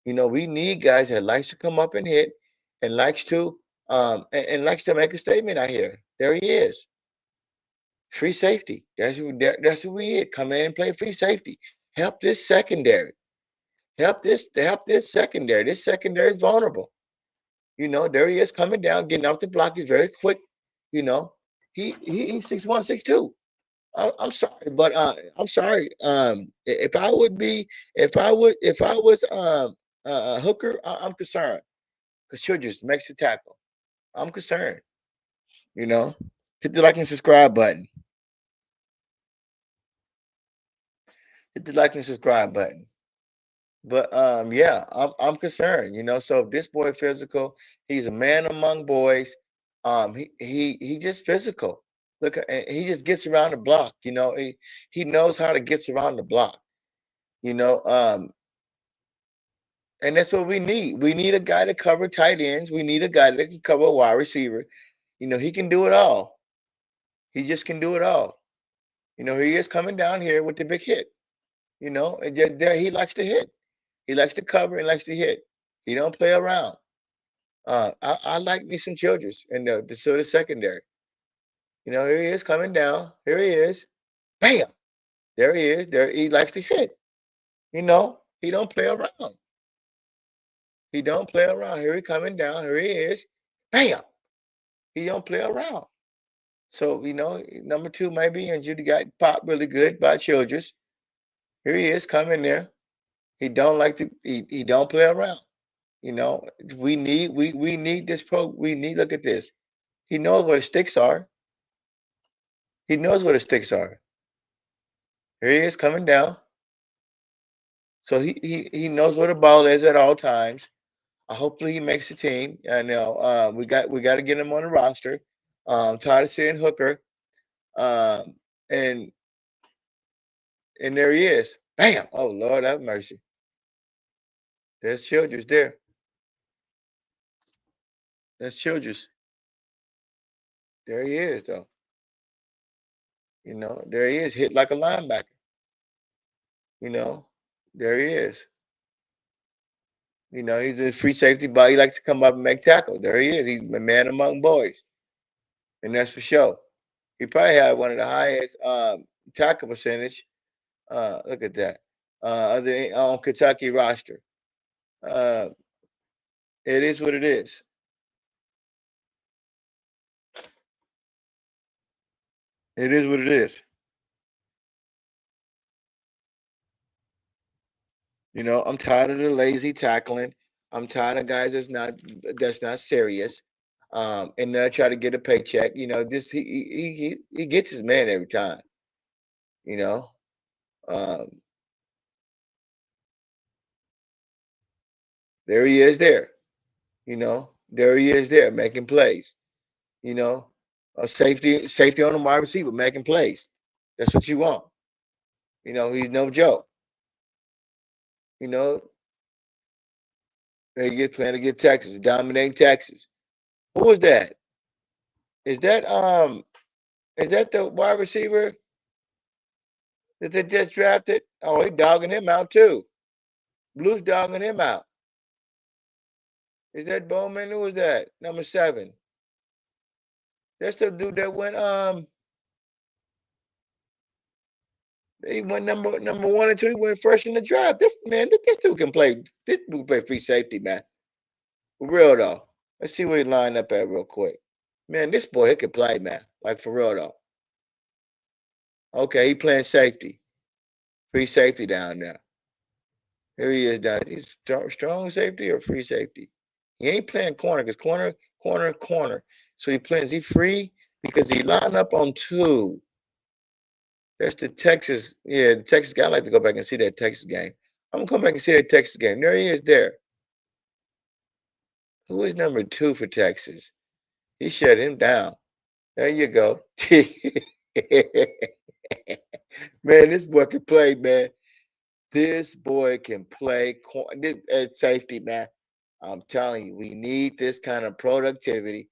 We need guys that likes to come up and hit and likes to make a statement out here. There he is. Free safety. That's what we need. Come in and play free safety. Help this secondary. Help this secondary. This secondary is vulnerable. There he is coming down, getting off the block. He's very quick. You know, he's 6'1", 6'2". I'm sorry, but I'm sorry. If I was a hooker, I'm concerned because Childress makes the tackle. I'm concerned. You know, hit the like and subscribe button. Hit the like and subscribe button. But yeah, I'm concerned. So if this boy physical, he's a man among boys. He just physical. Look, he just gets around the block. He knows how to get around the block. You know, um, and that's what we need. We need a guy to cover tight ends. We need a guy that can cover a wide receiver. He can do it all. He just can do it all. He is coming down here with the big hit. And there he likes to hit. He likes to cover and likes to hit. He don't play around. I like me some Childress in the sort of secondary. Here he is coming down. Here he is. Bam! There he is. There he likes to hit. He don't play around. He don't play around. Here he coming down. Here he is. Bam! He don't play around. So, number two might be injured. He got popped really good by Childress. Here he is coming there. He don't like to he don't play around. We need this look at this. He knows where the sticks are. He knows where the sticks are. Here he is coming down. So he knows where the ball is at all times. Hopefully he makes the team. I know we got to get him on the roster. Tired of seeing Hooker. Um, and and there he is. Bam! Oh Lord have mercy. There's Childress there. There's Childress. There he is though. There he is, hit like a linebacker. There he is. He's a free safety, but he likes to come up and make tackles. There he is. He's a man among boys, and that's for sure. He probably had one of the highest tackle percentage. Look at that. On Kentucky roster. Uh, it is what it is. It is what it is. I'm tired of the lazy tackling. I'm tired of guys that's not serious. And then I try to get a paycheck. This he gets his man every time. You know, um, there he is there. There he is there making plays. You know, a safety on the wide receiver making plays. That's what you want. He's no joke. You know, they get playing to get Texas, dominating Texas. Who was that? Is that the wide receiver that they just drafted? Oh, he dogging him out too. Blue's dogging him out. Is that Bowman? Who was that? Number 7. That's the dude that went he went number 1 and 2. He went first in the draft. This dude can play. This dude can play free safety, man. For real though. Let's see where he lined up at real quick. Man, this boy, he can play, man. Like, for real, though. Okay, he playing safety. Free safety down there. Here he is down. He's strong safety or free safety. He ain't playing corner because corner. So he plays. He free because he lined up on two. That's the Texas. Yeah, the Texas guy. I like to go back and see that Texas game. I'm gonna come back and see that Texas game. There he is. There. Who is number 2 for Texas? He shut him down. There you go. Man, this boy can play, man. This boy can play at safety, man. I'm telling you, we need this kind of productivity.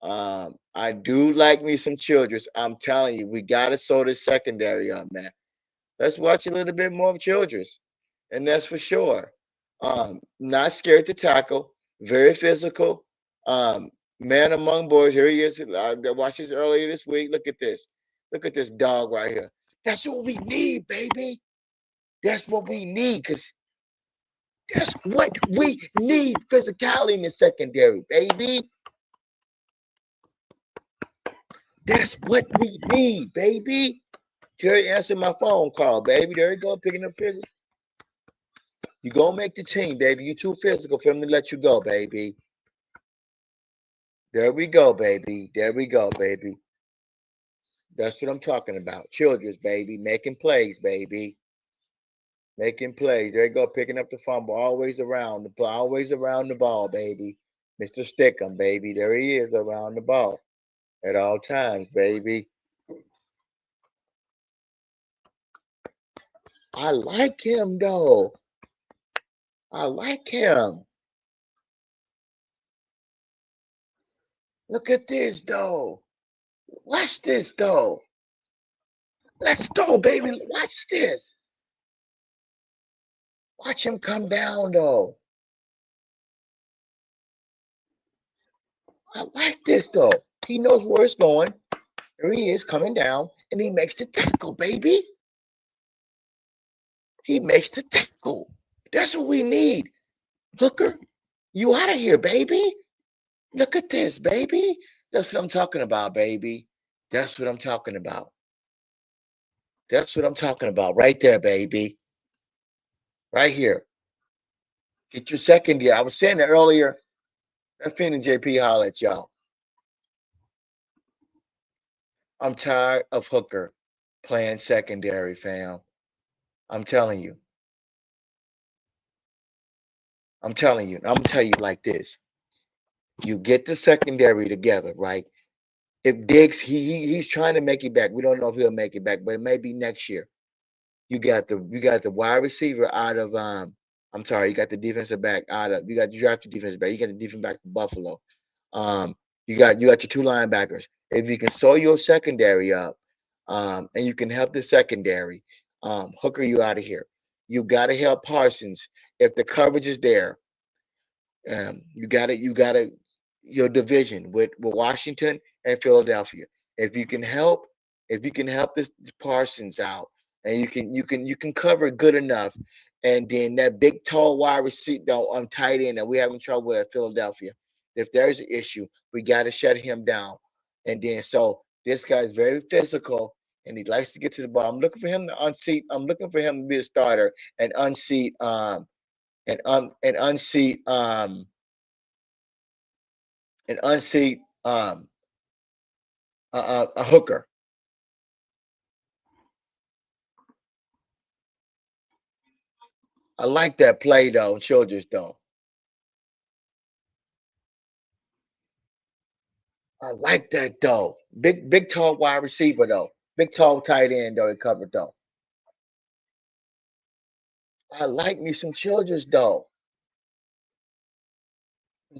I do like me some Childress. I'm telling you, we got to sort the secondary on, man. Let's watch a little bit more of Childress, and that's for sure. Not scared to tackle, very physical. Um, Man among boys. Here he is. I watched this earlier this week. Look at this. Look at this dog right here. That's what we need, baby. That's what we need, because that's what we need. Physicality in the secondary, baby. That's what we need, baby. Jerry answered my phone call, baby. There you go, picking up figures. You gonna make the team, baby. You too physical for him to let you go, baby. There we go, baby. There we go, baby. That's what I'm talking about. Childress, baby. Making plays, baby. Making plays. There you go, picking up the fumble. Always around the ball, baby. Mr. Stickum, baby. There he is around the ball at all times, baby. I like him though. I like him. Look at this though. Watch this though. Let's go, baby. Watch this. Watch him come down though. I like this though. He knows where it's going. There he is coming down, and he makes the tackle, baby. He makes the tackle. That's what we need. Hooker, you out of here, baby. Look at this, baby. That's what I'm talking about, baby. That's what I'm talking about. That's what I'm talking about right there, baby. Right here. Get your second year. I was saying that earlier. I'm finna JP holler at y'all. I'm tired of Hooker playing secondary, fam. I'm telling you. I'm telling you. I'm gonna tell you like this. You get the secondary together, right? If Diggs, he's trying to make it back. We don't know if he'll make it back, but it may be next year. You got the wide receiver out of I'm sorry, you got the defensive back out of you got the drafted defensive back. You got the defensive back from Buffalo. You got your two linebackers. If you can sew your secondary up, and you can help the secondary, Hooker, you out of here. You got to help Parsons if the coverage is there. You got to your division with Washington and Philadelphia. If you can help, if you can help this Parsons out, and you can cover good enough, and then that big tall wide receiver on tight end that we having trouble with at Philadelphia. If there's an issue, we got to shut him down. And then so this guy's very physical and he likes to get to the ball. I'm looking for him to unseat. I'm looking for him to be a starter and unseat and unseat and unseat a Hooker. I like that play though, Childress though. I like that though. Big tall wide receiver though. Big tall tight end though. It covered though. I like me some Childress though.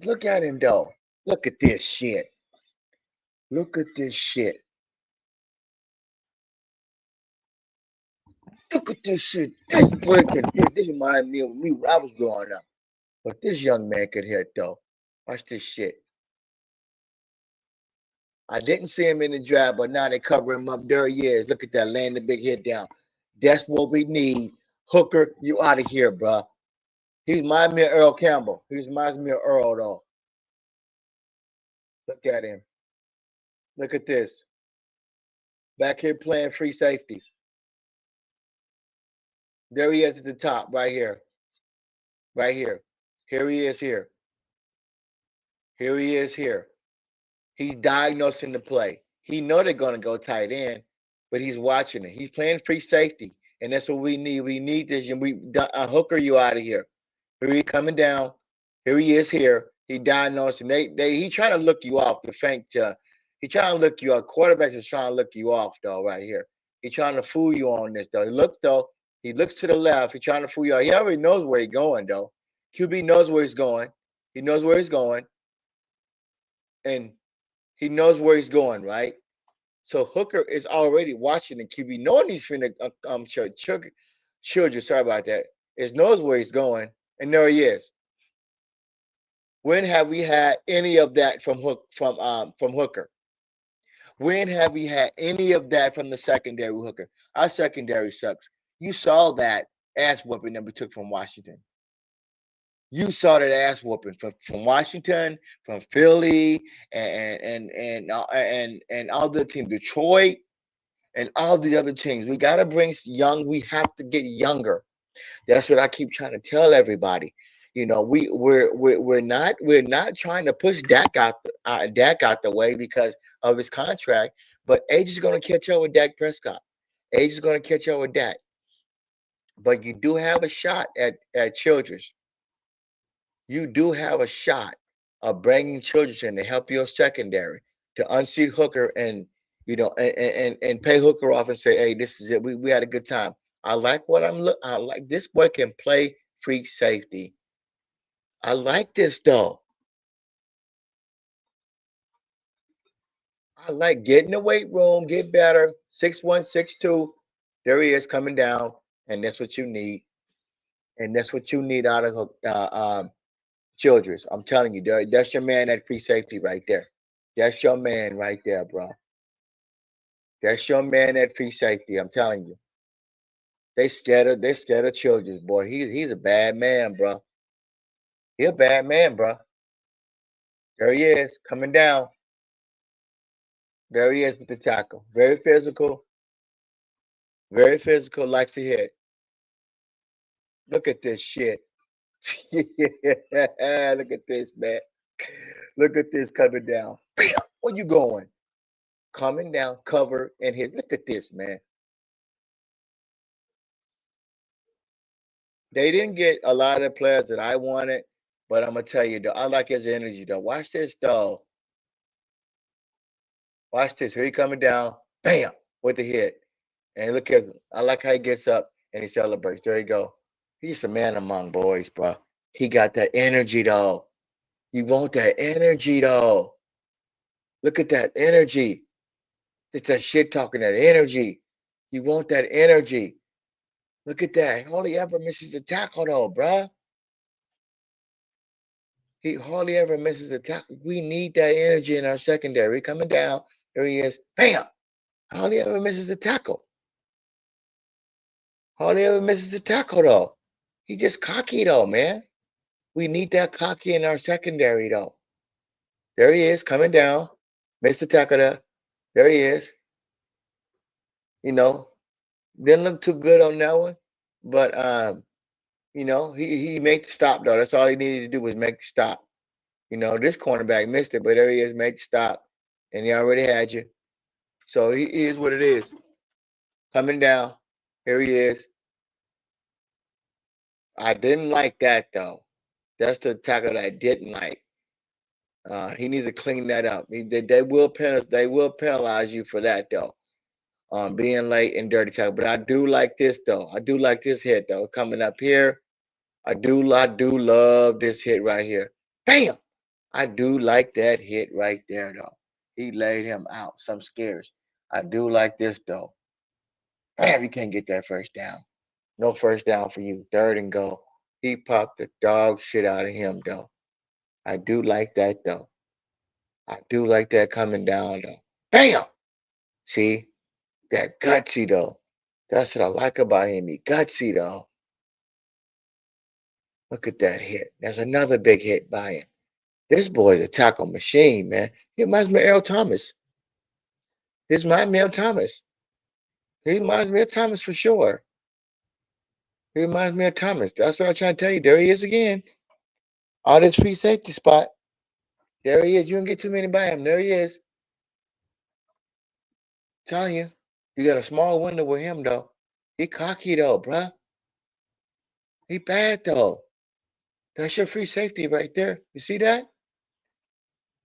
Look at him though. Look at this shit. Look at this shit. Look at this shit. This boy can hit. This reminds me of me when I was growing up. But this young man could hit though. Watch this shit. I didn't see him in the draft, but now they cover him up. There he is. Look at that, laying the big hit down. That's what we need. Hooker, you out of here, bro. He reminds me of Earl Campbell. He reminds me of Earl, though. Look at him. Look at this. Back here playing free safety. There he is at the top, right here. Right here. Here he is here. Here he is here. He's diagnosing the play. He know they're going to go tight end, but he's watching it. He's playing free safety, and that's what we need. We need this, and we Hooker you out of here. Here he coming down. Here he is here. He diagnosing. He trying to look you off. The feint. He trying to look you off. Quarterback is trying to look you off though. Right here. He trying to fool you on this though. He looks though. He looks to the left. He trying to fool you out. He already knows where he's going though. QB knows where he's going. He knows where he's going, and he knows where he's going, right? So Hooker is already watching the QB, knowing he's finna children. Sorry about that. Is knows where he's going, and there he is. When have we had any of that from Hooker? When have we had any of that from the secondary Hooker? Our secondary sucks. You saw that ass whooping that we took from Washington. You saw that ass whooping from Washington, from Philly, and all the team, Detroit, and all the other teams. We got to bring young. We have to get younger. That's what I keep trying to tell everybody. You know, we're not trying to push Dak out the way because of his contract, but age is going to catch up with Dak Prescott. Age is going to catch up with Dak. But you do have a shot at Childress. You do have a shot of bringing Childress in to help your secondary to unseat Hooker and and pay Hooker off and say, hey, this is it. We had a good time. I like what I like. This boy can play free safety. I like this though. I like get in the weight room, get better. 6'1", 6'2". There he is coming down, and that's what you need. And that's what you need out of Childress. I'm telling you, that's your man at free safety right there. That's your man right there, bro. That's your man at free safety. I'm telling you. They're scared of Childress, boy. He's a bad man, bro. He's a bad man, bro. There he is, coming down. There he is with the tackle. Very physical. Very physical, likes to hit. Look at this shit. Look at this, man. Look at this coming down. Where you going? Coming down, cover, and hit. Look at this, man. They didn't get a lot of players that I wanted, but I'm gonna tell you though, I like his energy though. Watch this though. Watch this. Here he coming down. Bam! With the hit. And look at him. I like how he gets up and he celebrates. There you go. He's a man among boys, bro. He got that energy though. You want that energy though. Look at that energy. It's that shit talking, that energy. You want that energy. Look at that. He hardly ever misses a tackle though, bruh. He hardly ever misses a tackle. We need that energy in our secondary. Coming down. There he is. Bam! Hardly ever misses a tackle. Hardly ever misses a tackle though. He just cocky though, man. We need that cocky in our secondary though. There he is coming down. Missed the tackle there. There he is. You know, didn't look too good on that one, but he made the stop though. That's all he needed to do was make the stop. This cornerback missed it, but there he is, made the stop, and he already had you. So he is what it is. Coming down. Here he is. I didn't like that though. That's the tackle that I didn't like. He needs to clean that up. They will penalize you for that though. Being late and dirty tackle. But I do like this though. I do like this hit though. Coming up here. I do love this hit right here. Bam! I do like that hit right there though. He laid him out. Some scares. I do like this though. Bam! You can't get that first down. No first down for you. 3rd and goal. He popped the dog shit out of him though. I do like that though. I do like that coming down though. Bam! See? That gutsy though. That's what I like about him. He gutsy though. Look at that hit. There's another big hit by him. This boy's a tackle machine, man. He reminds me of Earl Thomas. This reminds me of Thomas. He reminds me of Thomas for sure. He reminds me of Thomas. That's what I'm trying to tell you. There he is again. All this free safety spot. There he is. You don't get too many by him. There he is. Telling you. You got a small window with him though. He cocky though, bruh. He bad though. That's your free safety right there. You see that?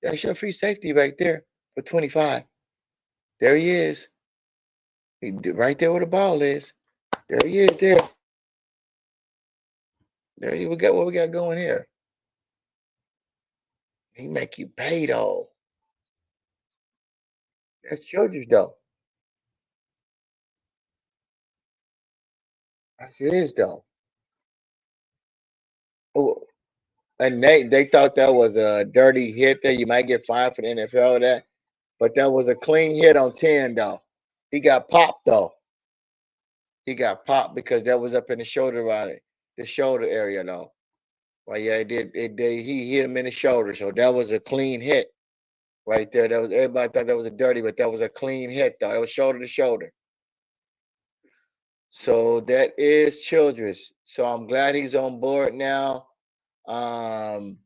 That's your free safety right there for 25. There he is. Right there where the ball is. There he is there. There we got what we got going here. He make you pay though. That's Childress though. That's his though. Oh, and they thought that was a dirty hit there. You might get fined for the NFL that, but that was a clean hit on 10 though. He got popped though. He got popped because that was up in the shoulder the shoulder area though. Well, yeah, he hit him in the shoulder, so that was a clean hit right there. That was everybody thought that was a dirty, but that was a clean hit though. It was shoulder to shoulder. So that is Childress. So I'm glad he's on board now. Um,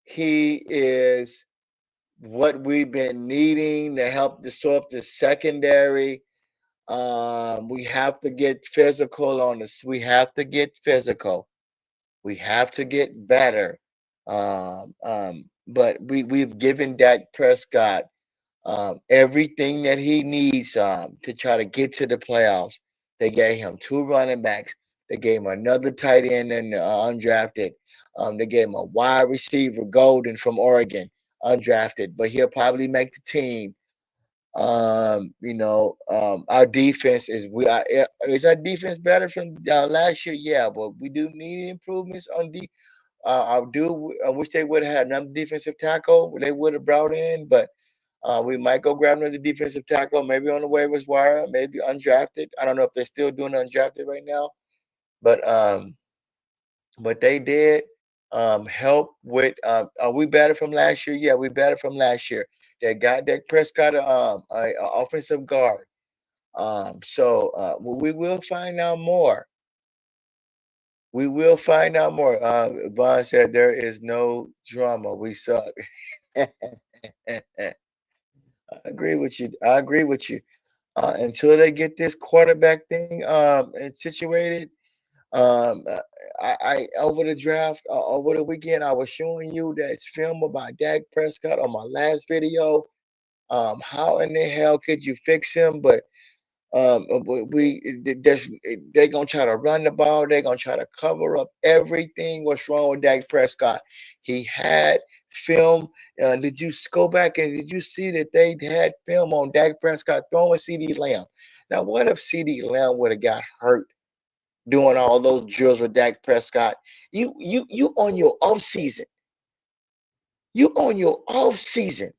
he is what we've been needing to help disrupt the secondary. We have to get physical on this. We have to get physical. We have to get better. But we've given Dak Prescott everything that he needs to try to get to the playoffs. They gave him two running backs. They gave him another tight end and undrafted. They gave him a wide receiver, Golden from Oregon, undrafted, but he'll probably make the team. Our defense is our defense better from last year? Yeah, but we do need improvements on I wish they would have had another defensive tackle. They would have brought in, but we might go grab another defensive tackle, maybe on the waivers wire, maybe undrafted. I don't know if they're still doing undrafted right now, but they did help with. Are we better from last year? Yeah, we better from last year. They got Dak Prescott, a offensive guard. We will find out more. We will find out more. Vaughn said there is no drama. We suck. I agree with you. I agree with you. Until they get this quarterback thing situated. Um, uh, I over the draft over the weekend, I was showing you that film about Dak Prescott on my last video. How in the hell could you fix him? But they're gonna try to run the ball. They're gonna try to cover up everything. What's wrong with Dak Prescott? He had film. Did you go back and did you see that they had film on Dak Prescott throwing CD Lamb? Now, what if CD Lamb would have got hurt doing all those drills with Dak Prescott? You on your off season. You on your off season.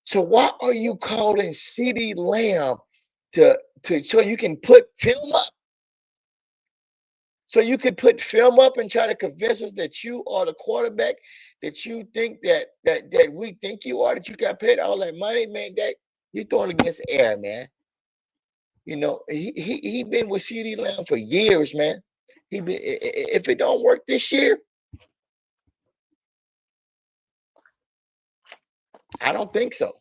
So why are you calling CD Lamb to so you can put film up? So you could put film up and try to convince us that you are the quarterback that you think that we think you are, that you got paid all that money, man. That you throwing against the air, man. You know, he been with CD Lamb for years, man. If it don't work this year, I don't think so.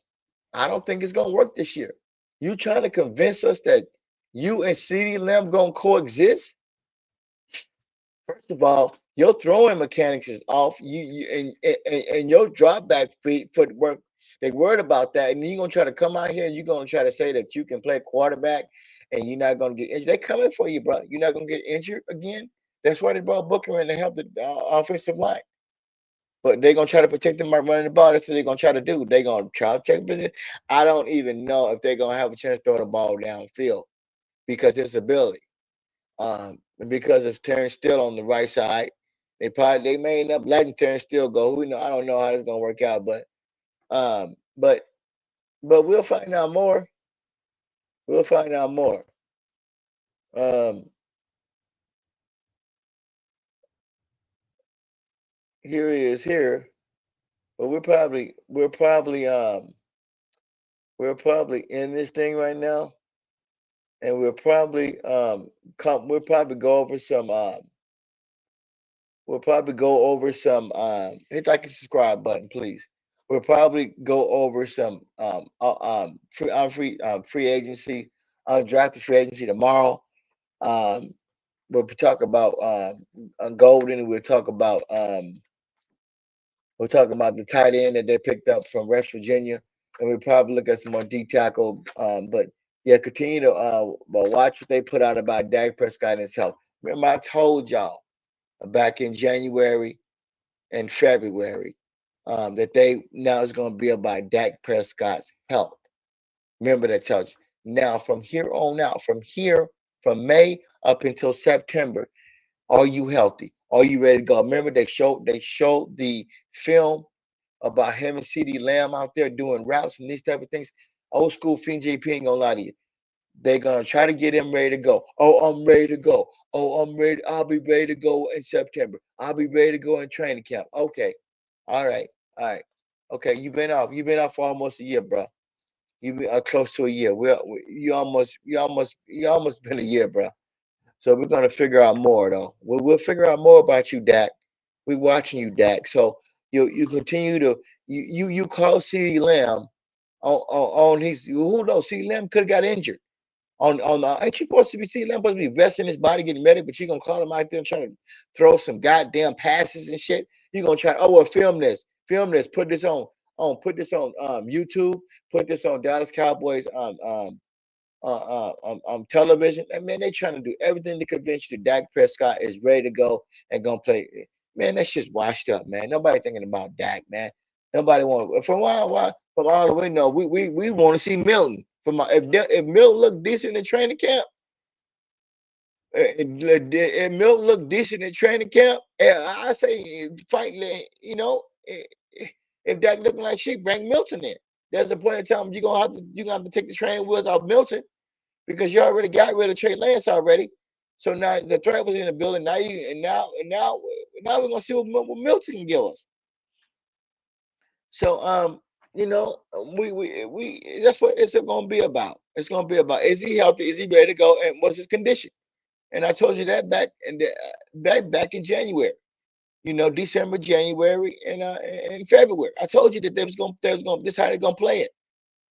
I don't think it's gonna work this year. You trying to convince us that you and CD Lamb gonna coexist? First of all, your throwing mechanics is off. And your drop back feet footwork. They worried about that, and you're gonna try to come out here and you're gonna try to say that you can play quarterback and you're not gonna get injured. They coming for you, bro. You're not gonna get injured again. That's why they brought Booker in to help the offensive line. But they're gonna try to protect them by running the ball. That's what they're gonna try to do. They're gonna try to check position. I don't even know if they're gonna have a chance to throw the ball downfield because it's ability. And because of Terrence Steele on the right side, they may end up letting Terrence Steele go. Who know? I don't know how it's gonna work out, um, but we'll find out more. We'll find out more. Um, Here he is here, but we're probably we're probably in this thing right now, and we'll probably go over some we'll probably go over some hit like and subscribe button, please. We'll probably go over some free agency, drafted free agency tomorrow. Um, we'll talk about Golden. We'll talk about the tight end that they picked up from West Virginia, and we'll probably look at some more D tackle. But yeah, continue to watch what they put out about Dak Prescott and his health. Remember, I told y'all back in January and February that they now is going to be about Dak Prescott's health. Remember that tells you. Now, from here on out, from May up until September, are you healthy? Are you ready to go? Remember, they showed the film about him and CD Lamb out there doing routes and these type of things. Old school Fiend JP ain't gonna lie to you. They're gonna try to get him ready to go. Oh, I'm ready to go. Oh, I'm ready. I'll be ready to go in September. I'll be ready to go in training camp. Okay. All right. All right. Okay. You've been off. You've been off for almost a year, bro. You've been close to a year. You almost been a year, bro. So we're gonna figure out more though. We'll figure out more about you, Dak. We watching you, Dak. So you continue to you call CeeDee Lamb on his who knows CeeDee Lamb could have got injured on the ain't you supposed to be CeeDee Lamb supposed to be resting his body getting ready, but you gonna call him out there and trying to throw some goddamn passes and shit. You gonna try oh well film this, put this on YouTube, put this on Dallas Cowboys television. And man, they trying to do everything to convince you that Dak Prescott is ready to go and gonna play. Man, that's just washed up, man. Nobody thinking about Dak, man. Nobody want from all the way. No, we want to see Milton. If Milton look decent in training camp, if Milton look decent in training camp, I say fight. If Dak looking like shit, bring Milton in. There's a point in time you're gonna have to take the training wheels off Milton because you already got rid of Trey Lance already. So now the threat was in the building. Now we're gonna see what Milton can give us. So we that's what it's gonna be about. It's gonna be about is he healthy? Is he ready to go? And what's his condition? And I told you that back in January. December, January, and February. I told you that this how they're gonna play it.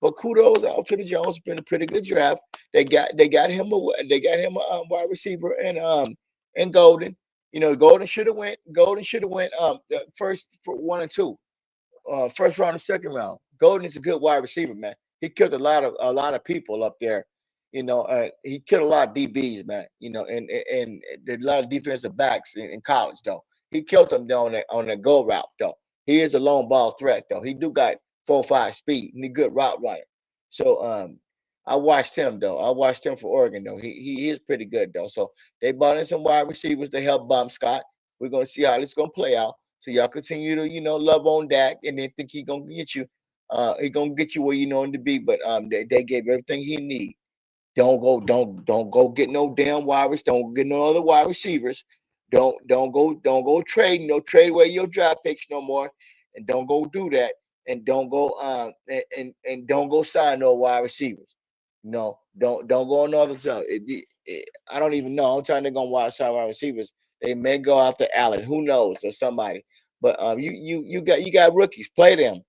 But kudos out to the Jones. It's been a pretty good draft. They got him a wide receiver and Golden. Golden should have went the first for 1 and 2 first round and second round. Golden is a good wide receiver, man. He killed a lot of people up there. He killed a lot of DBs, man. And a lot of defensive backs in college, though. He killed them though on the go route, though. He is a long ball threat, though. He do got 4.5 speed and he good route runner. So I watched him though. I watched him for Oregon though. He is pretty good though. So they brought in some wide receivers to help Bomb Scott. We're gonna see how this gonna play out. So y'all continue to love on Dak and then think he gonna get you. He gonna get you where you know him to be. But they gave everything he need. Don't go get no damn wide receivers. Don't get no other wide receivers. Don't go trading. No trade away your draft picks no more. And don't go do that. And don't go and don't go sign no wide receivers. No, don't go another time. I don't even know. I'm trying to go sign wide receivers. They may go after Allen. Who knows or somebody. But you got rookies. Play them.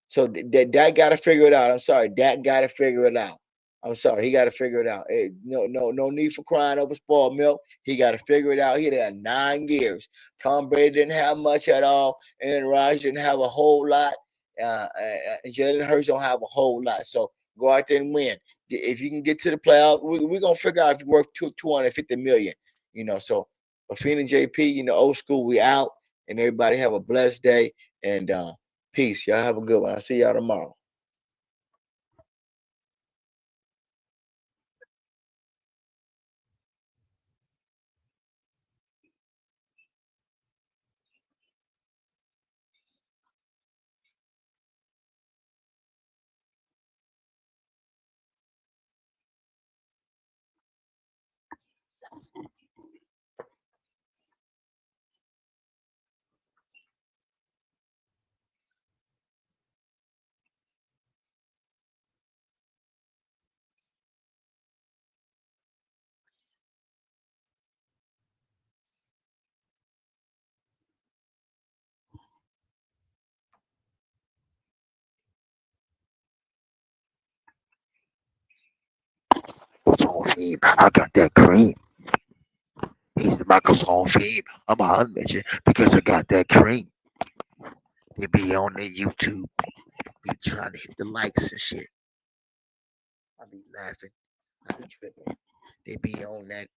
So that got to figure it out. I'm sorry, Dak got to figure it out. I'm sorry, he got to figure it out. No need for crying over spoiled milk. He got to figure it out. He had 9 years. Tom Brady didn't have much at all, and Rodgers didn't have a whole lot. Jalen Hurts don't have a whole lot. So go out there and win. If you can get to the playoffs, we're gonna figure out if you're worth 250 million. So Afina and JP, old school, we out, and everybody have a blessed day and. Peace. Y'all have a good one. I'll see y'all tomorrow. fame. I got that cream. He's the microphone fame. I'm a hood mention because I got that cream. They be on the YouTube, be trying to hit the likes and shit. I be laughing. I be tripping. They be on that